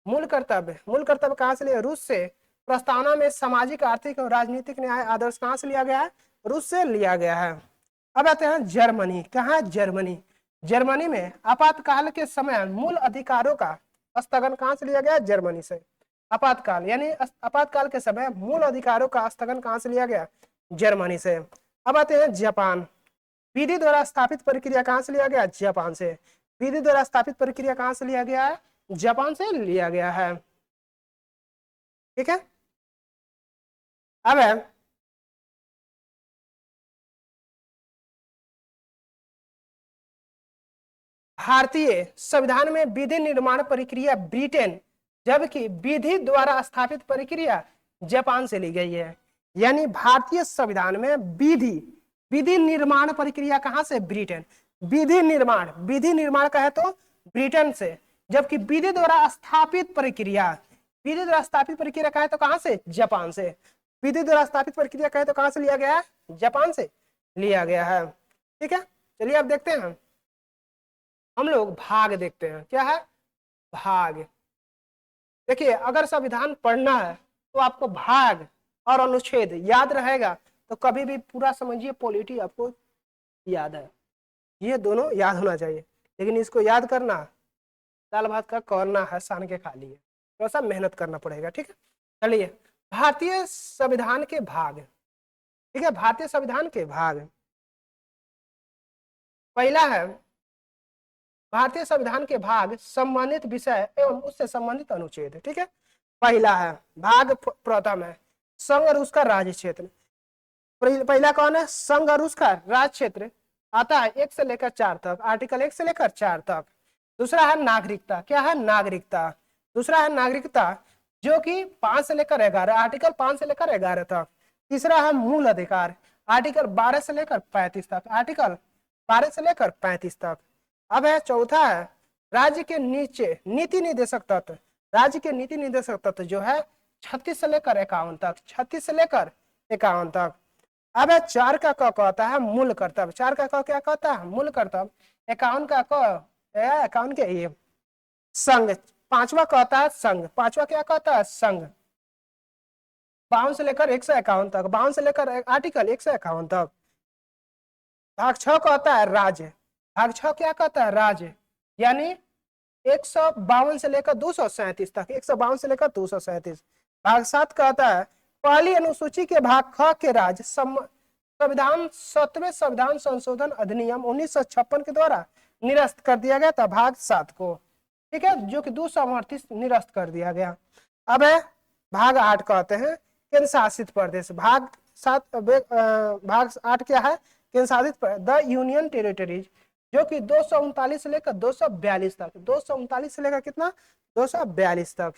मूल कर्तव्य, मूल कर्तव्य कहाँ से लिया, रूस से। प्रस्तावना में सामाजिक, आर्थिक और राजनीतिक न्याय आदर्श कहाँ से लिया गया है, रूस से लिया गया है। अब आते हैं जर्मनी, कहाँ, जर्मनी। जर्मनी में आपातकाल के समय मूल अधिकारों का स्थगन कहाँ से लिया गया, जर्मनी से। आपातकाल यानी आपातकाल के समय मूल अधिकारों का स्थगन कहाँ से लिया गया, जर्मनी से। अब आते हैं जापान। विधि द्वारा स्थापित प्रक्रिया कहाँ से लिया गया, जापान से। विधि द्वारा स्थापित प्रक्रिया कहाँ से लिया गया है, जापान से लिया गया है। ठीक है। अब है भारतीय संविधान में विधि निर्माण प्रक्रिया ब्रिटेन, जबकि विधि द्वारा स्थापित प्रक्रिया जापान से ली गई है। यानी भारतीय संविधान में विधि विधि निर्माण प्रक्रिया कहां से, ब्रिटेन। विधि निर्माण का है तो ब्रिटेन से, जबकि विधि द्वारा स्थापित प्रक्रिया, विधि द्वारा स्थापित प्रक्रिया का है तो कहां से, जापान से। विधि द्वारा स्थापित प्रक्रिया का है तो कहां से लिया गया है, जापान से लिया गया है। ठीक है, चलिए अब देखते हैं हम लोग भाग देखते हैं, क्या है, भाग। देखिए अगर संविधान पढ़ना है तो आपको भाग और अनुच्छेद याद रहेगा तो कभी भी पूरा समझिए पॉलिटी आपको याद है, ये दोनों याद होना चाहिए। लेकिन इसको याद करना दाल भात का करना है, सान के खा लिए, थोड़ा सा मेहनत करना पड़ेगा। ठीक है, चलिए भारतीय संविधान के भाग। ठीक है, भारतीय संविधान के भाग। पहला है भारतीय संविधान के भाग संबंधित विषय एवं उससे संबंधित अनुच्छेद। ठीक है, पहला है भाग प्रथम है संघ और उसका राज्य क्षेत्र। पहला कौन है, संघ और उसका राज्य क्षेत्र आता है 1 से लेकर 4 तक, आर्टिकल 1 से लेकर 4 तक। दूसरा है नागरिकता, क्या है, नागरिकता। दूसरा है नागरिकता जो कि 5 से लेकर 11, आर्टिकल 5 से लेकर 11 तक। तीसरा है मूल अधिकार, आर्टिकल 12 से लेकर 35 तक, आर्टिकल 12 से लेकर 35 तक। अब है चौथा है राज्य के नीचे नीति निर्देशक तत्व। राज्य के नीति निर्देशक तत्व जो है 36 से लेकर 51 तक, 36 से लेकर 51 तक। अब है 4 का क कहता है मूल कर्तव्य। 4 का क क्या कहता है, मूल कर्तव्य। 51 का क, 51 के ये संघ। 5वां कहता है संघ। 5वां क्या कहता है, संघ। 52 से लेकर 151 तक, 52 से लेकर आर्टिकल 151 तक। भाग 6 कहता है राज्य। भाग 6 क्या कहता है, राज्य, यानी 152 से लेकर 237 तक, 152 से लेकर 237। भाग 7 कहता है पहली अनुसूची के भाग ख के राज्य संविधान 7वें संविधान संशोधन अधिनियम 1956 के द्वारा निरस्त कर दिया गया था, भाग 7 को। ठीक है, जो कि 238 निरस्त कर दिया गया। अब है भाग 8 कहते हैं केंद्र शासित प्रदेश। भाग 8 क्या है, केंद्र शासित द यूनियन टेरिटरीज, जो कि 239 से लेकर 242 तक, 239 से लेकर कितना, 242 तक।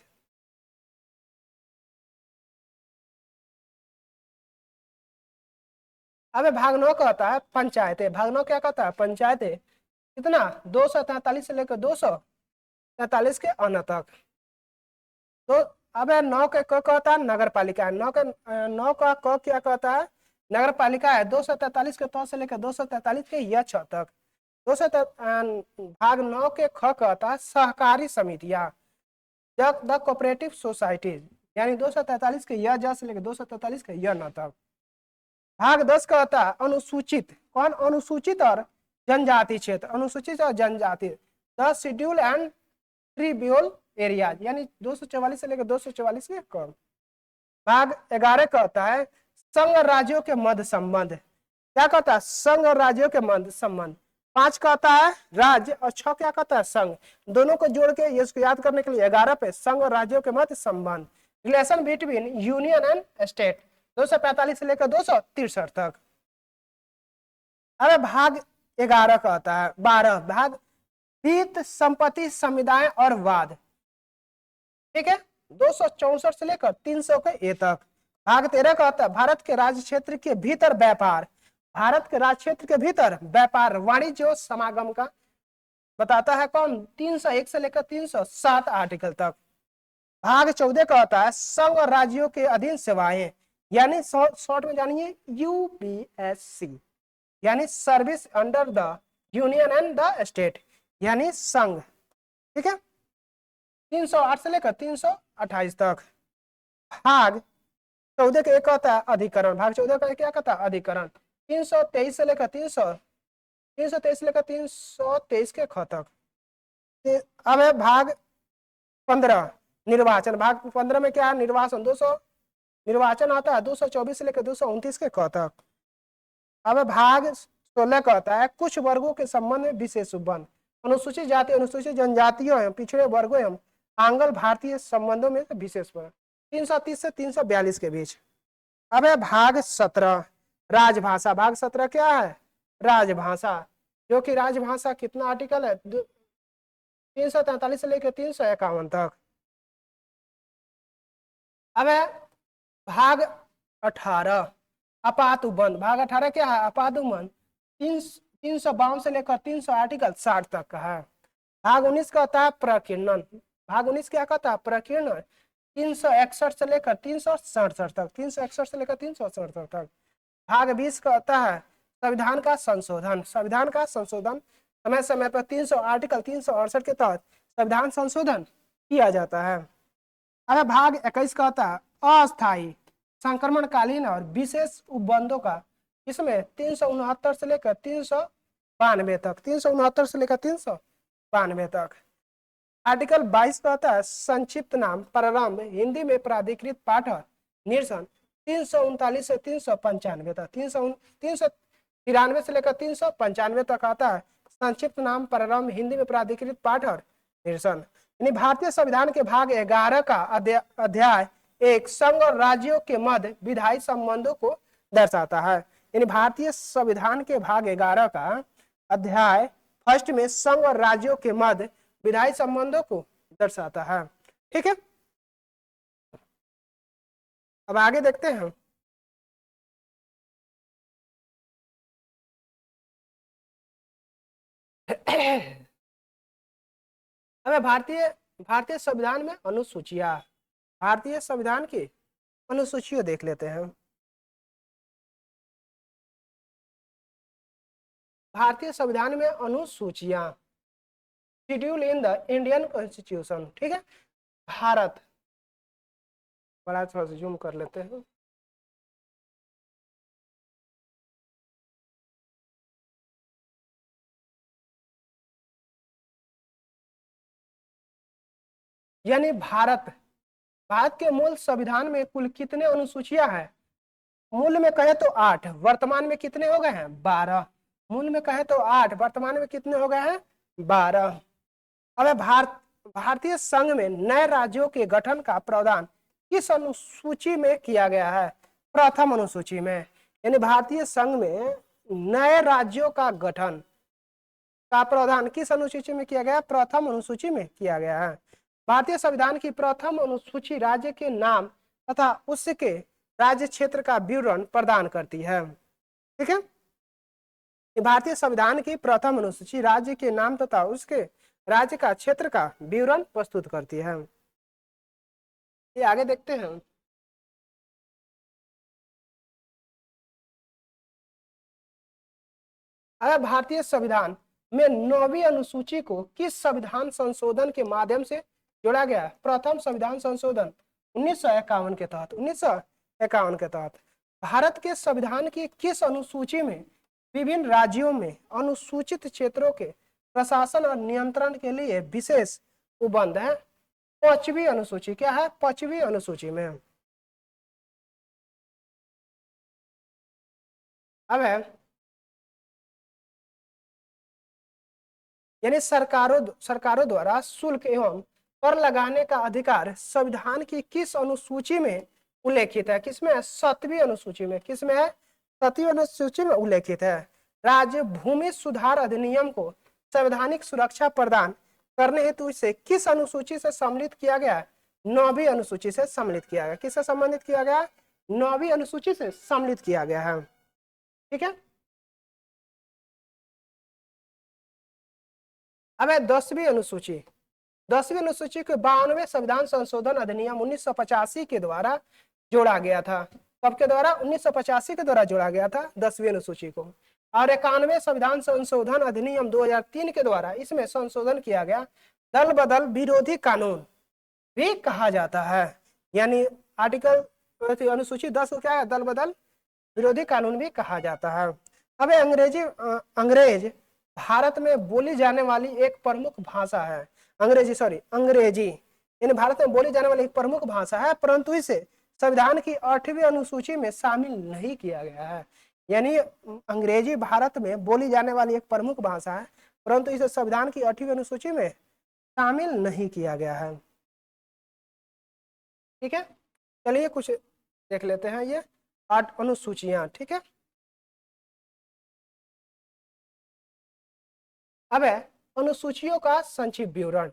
अब भाग 9 कहता है पंचायतें। भाग 9 क्या कहता है, पंचायतें। कितना, 243 से लेकर 243 के अन तक। तो अब 9 के क कहता है नगर पालिका है, 9 का क क्या कहता है, नगर पालिका है। 243 के त से लेकर 243 के य छ तक। भाग 9 के ख कहता है सहकारी समितियां, द कोऑपरेटिव सोसाइटीज, यानी 243 के य ज से लेकर 243 के य न तक। भाग 10 कहता है अनुसूचित, कौन, अनुसूचित और जनजाति क्षेत्र, अनुसूचित और जनजाति, द शेड्यूल एंड ट्रिब्यूल एरियाज, यानी 244 से लेकर 244 के कम। भाग 11 कहता है संघ राज्यों के मध्य संबंध, क्या कहता है, संघ और राज्यों के मध्य संबंध। 5 कहता है राज्य और 6 क्या कहता है संघ, दोनों को जोड़ के इसको याद करने के लिए 11 पे संघ और राज्यों के मध्य संबंध, relation between union and state, 245 से लेकर 263 तक। अब भाग 11 कहता है 12 भाग वित्त संपत्ति समुदाय और वाद, ठीक है, 264 से लेकर 300 के ए तक। भाग 13 कहता है भारत के राज्य क्षेत्र के भीतर व्यापार, भारत के राज्य क्षेत्र के भीतर व्यापार वाणिज्य और समागम का बताता है कौन, 301 से लेकर 307 आर्टिकल तक। भाग 14 कहता है संघ और राज्यों के अधीन सेवाएं, यानी शॉर्ट में जानिए यूपीएससी, यानी service under the union and the state, यानी संघ, ठीक है, 308 से लेकर 328 तक। भाग 14 के एक कहता है अधिकरण, भाग 14 का क्या कहता है अधिकरण, 323 से लेकर 323 से लेकर 323 के ख तक। अब है भाग 15 निर्वाचन, भाग 15 में क्या है निर्वाचन, 200 निर्वाचन आता है 224 से लेकर 229 के क तक। अब भाग 16 कहता है कुछ वर्गों के संबंध में विशेष उपबंध, अनुसूचित जाति, अनुसूचित जनजातियों एवं पिछड़े वर्गों एवं आंग्ल भारतीय संबंधों में विशेष उपबंध, 330 से 342 के बीच। अब है भाग 17 राजभाषा, भाग 17 क्या है राजभाषा, जो कि राजभाषा कितना आर्टिकल है 343 से लेकर 351 तक। अब है भाग 18 अपातुबंध, भाग 18 क्या है अपातुबंध, 352 से लेकर 300 आर्टिकल 60 तक का है। भाग 19 कहता है प्रकीर्णन, भाग 19 क्या कहता है प्रकीर्णन, 361 से लेकर 367 तक, 361 से लेकर 367 तक। भाग 20 कहता है संविधान का संशोधन, संविधान का संशोधन समय समय पर 300 आर्टिकल 368 के तहत संविधान संशोधन किया जाता है। अब भाग 21 कहता है अस्थायी संक्रमणकालीन और विशेष उपबंधों का, इसमें 369 से लेकर 392 तक, 369 से लेकर 392 तक। आर्टिकल 22 कहता है संक्षिप्त नाम प्रारंभ हिंदी में प्राधिकृत पाठ और निरसन, 339 से 395 तक, 393 से लेकर 395 तक आता है संक्षिप्त नाम प्रारंभ हिंदी में प्राधिकृत पाठ और निरसन। यानी भारतीय संविधान के भाग 11 का अध्याय एक संघ और राज्यों के मध्य विधायी संबंधों को दर्शाता है। यानी भारतीय संविधान के भाग 11 का अध्याय फर्स्ट में संघ और राज्यों के मध्य विधायी संबंधों को दर्शाता है, ठीक है। अब आगे देखते हैं। हमें भारतीय संविधान में अनुसूचियां, भारतीय संविधान की अनुसूचियां देख लेते हैं। भारतीय संविधान में अनुसूचियां, schedule in the Indian constitution, ठीक है। भारत, बड़ा थोड़ा सा जूम कर लेते हैं। यानी भारत के मूल संविधान में कुल कितने अनुसूचियां हैं, मूल में कहे तो 8, वर्तमान में कितने हो गए हैं 12, मूल में कहे तो 8, वर्तमान में कितने हो गए हैं 12। अब भारतीय संघ में नए राज्यों के गठन का प्रावधान किस अनुसूची में किया गया है, प्रथम अनुसूची में। यानी भारतीय संघ में नए राज्यों का गठन का प्रावधान किस अनुसूची में किया गया, प्रथम अनुसूची में किया गया है। भारतीय संविधान की प्रथम अनुसूची राज्य के नाम तथा उसके राज्य क्षेत्र का विवरण प्रदान करती है, ठीक है। भारतीय संविधान की प्रथम अनुसूची राज्य के नाम तथा उसके राज्य का क्षेत्र का विवरण प्रस्तुत करती है। ये आगे देखते हैं। अगर भारतीय संविधान में 9वीं अनुसूची को किस संविधान संशोधन के माध्यम से जोड़ा गया है? प्रथम संविधान संशोधन 1951 के तहत, 1951 के तहत भारत के संविधान की किस अनुसूची में विभिन्न राज्यों में अनुसूचित क्षेत्रों के प्रशासन और नियंत्रण के लिए विशेष उपबंध है? 5वीं अनुसूची। क्या है? 5वीं अनुसूची में। अब है यानी सरकारों द्वारा शुल्क एवं कर लगाने का अधिकार संविधान की किस अनुसूची में उल्लेखित है? किसमें? 7वीं अनुसूची में। किसमें है? 7वीं अनुसूची में उल्लेखित है। राज्य भूमि सुधार अधिनियम को संवैधानिक सुरक्षा प्रदान करने हेतु इसे किस अनुसूची से सम्मिलित किया गया? 9वीं अनुसूची से सम्मिलित किया गया। किससे संबंधित किया गया? 9वीं अनुसूची से सम्मिलित किया गया है। ठीक है। अब है 10वीं अनुसूची। 10वीं अनुसूची को 92वें संविधान संशोधन अधिनियम 1985 के द्वारा जोड़ा गया था। कब के द्वारा? 1985 के द्वारा जोड़ा गया था 10वीं अनुसूची को। और 91वें संविधान संशोधन अधिनियम 2003 के द्वारा इसमें संशोधन किया गया। दल बदल विरोधी कानून भी कहा जाता है। यानी आर्टिकल अनुसूची 10 को क्या है? दल बदल विरोधी कानून भी कहा जाता है। अब अंग्रेज भारत में बोली जाने वाली एक प्रमुख भाषा है। अंग्रेजी यानी भारत में बोली जाने वाली एक प्रमुख भाषा है, परंतु इसे संविधान की 8वीं अनुसूची में शामिल नहीं किया गया है। यानी अंग्रेजी भारत में बोली जाने वाली एक प्रमुख भाषा है, परंतु इसे संविधान की 8वीं अनुसूची में शामिल नहीं किया गया है। ठीक है, चलिए कुछ देख लेते हैं ये 8 अनुसूचियां। ठीक है, अब है अनुसूचियों का संक्षिप्त विवरण।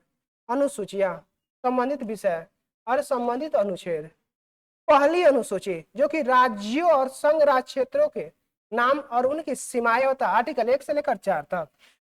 अनुसूचियां, संबंधित विषय और संबंधित अनुच्छेद। पहली अनुसूची जो कि राज्यों और संघ राज्य क्षेत्रों के नाम और उनकी सीमाएं होता है, आर्टिकल 1 से लेकर 4 तक।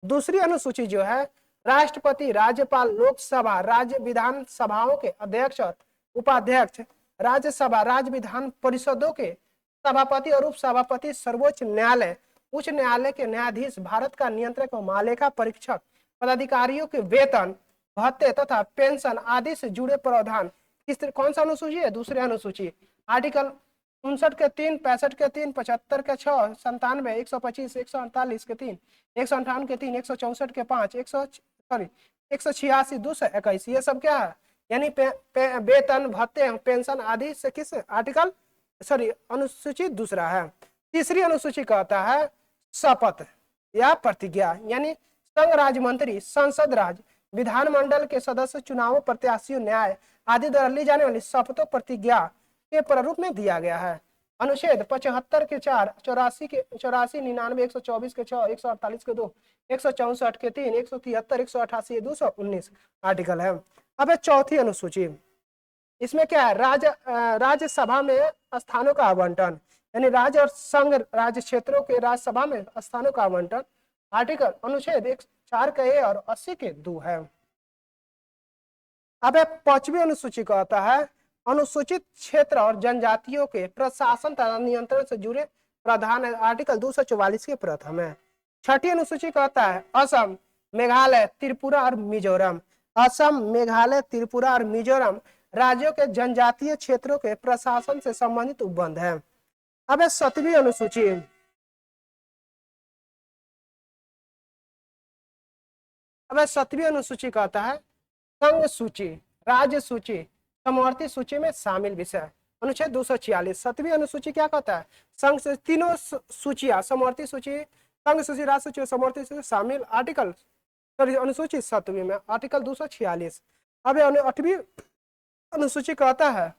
दूसरी अनुसूची जो है राष्ट्रपति, राज्यपाल, लोकसभा, राज्य विधान सभाओं के अध्यक्ष और उपाध्यक्ष, राज्यसभा, राज्य विधान परिषदों के सभापति और उपसभापति, सर्वोच्च न्यायालय, उच्च न्यायालय के न्यायाधीश, भारत का नियंत्रक और महालेखा परीक्षक, पदाधिकारियों के वेतन, भत्ते तथा पेंशन आदि से जुड़े प्रावधान। कौन सा अनुसूची है? दूसरी अनुसूची। आर्टिकल 59 के 3, 65 के 3, 75 के 6, 97, 125, 148 के 3, 158 के 3, 164 के 5, 186, 221, ये सब क्या है? यानी वेतन, भत्ते, पेंशन आदि से किस आर्टिकल अनुसूची दूसरा है। तीसरी अनुसूची कहता है शपथ या प्रतिज्ञा, यानी संघ राज्य मंत्री, संसद राज्य विधानमंडल के सदस्य, चुनावों, प्रत्याशियों, न्याय आदि द्वारा ली जाने वाली शपथों प्रतिज्ञा के प्रारूप में दिया गया है। अनुच्छेद 75 के 4, 84 के 84, 99, 124 के 6, 148 के 2, 164 के 3, 173, 188, 219 आर्टिकल है। अब है चौथी अनुसूची। इसमें क्या है? राज्यसभा में स्थानों का आवंटन, यानी राज्य और संघ राज्य क्षेत्रों के राज्यसभा में स्थानों का आवंटन। आर्टिकल अनुच्छेद 4 के ए और 80 के 2 है। अब 5वीं अनुसूची का आता है अनुसूचित क्षेत्र और जनजातियों के प्रशासन तथा नियंत्रण से जुड़े प्रावधान है। आर्टिकल 244 के प्रथम है। 6ठी अनुसूची कहता है असम, मेघालय, त्रिपुरा और मिजोरम। असम, मेघालय, त्रिपुरा और मिजोरम राज्यों के जनजातीय क्षेत्रों के प्रशासन से संबंधित उपबंध है। अब 7वीं अनुसूची। अब 7वीं अनुसूची कहता है संघ सूची, राज्य सूची, समवर्ती सूची में शामिल विषय। अनुच्छेद 246। 7वीं अनुसूची क्या कहता है? संघ से तीनों सूचियां, समवर्ती सूची, संघ सूची, राज्य सूची, समवर्ती सूची शामिल। आर्टिकल अनुसूची 7वीं में आर्टिकल 246। अब 8वीं अनुसूची कहता है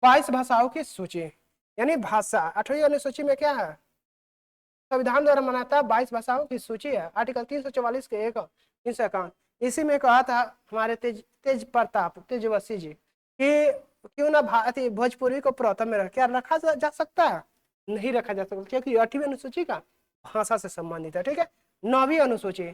22 भाषाओं की सूची, यानी भाषा। 8वीं अनुसूची में क्या है? संविधान द्वारा मान्यता 22 भाषाओं की सूची है। आर्टिकल 344 के 1, 351। इसी में कहा था हमारे तेज प्रताप तेजस्वी जी कि क्यों ना भोजपुरी को प्रथम में क्या रखा जा सकता है? नहीं रखा जा सकता, क्योंकि 8वीं अनुसूची का भाषा से संबंधित है। ठीक है। 9वीं अनुसूची,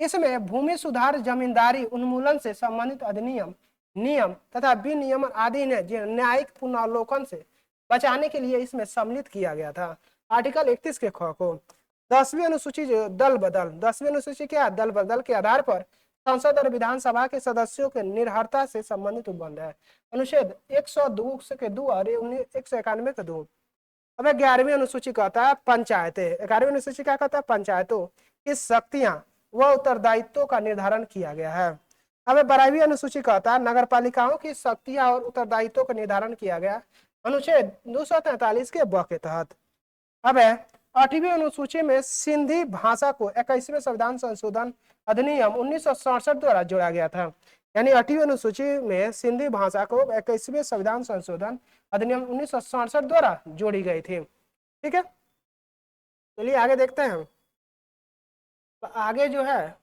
इसमें भूमि सुधार, जमींदारी उन्मूलन से संबंधित अधिनियम नियम तथा विनियमन आदि ने न्यायिक पुनर्लोकन से बचाने के लिए इसमें सम्मिलित किया गया था। आर्टिकल 31 के ख को 10वीं अनुसूची जो दल बदल, 10वीं अनुसूची क्या, दल बदल के आधार पर संसद और विधानसभा के सदस्यों के निर्भरता से संबंधित उपबंध है। अनुच्छेद 102 के 2 और 191 के 2। अब 11वीं अनुसूची कहता है पंचायतें, 11वीं अनुसूची क्या कहता है, पंचायतों की शक्तियां व उत्तरदायित्वों का निर्धारण किया गया है। अब 12वीं अनुसूची कहता है नगर पालिकाओं की शक्तियां और उत्तरदायित्वों का निर्धारण किया गया अनुच्छेद 243 के ब के तहत। अब 8वीं अनुसूची में सिंधी भाषा को 21वें संविधान संशोधन अधिनियम 1967 द्वारा जोड़ा गया था। यानी 8वीं अनुसूची में सिंधी भाषा को 21वें संविधान संशोधन अधिनियम 1967 द्वारा जोड़ी गई थी। ठीक है, चलिए आगे देखते हैं। तो आगे जो है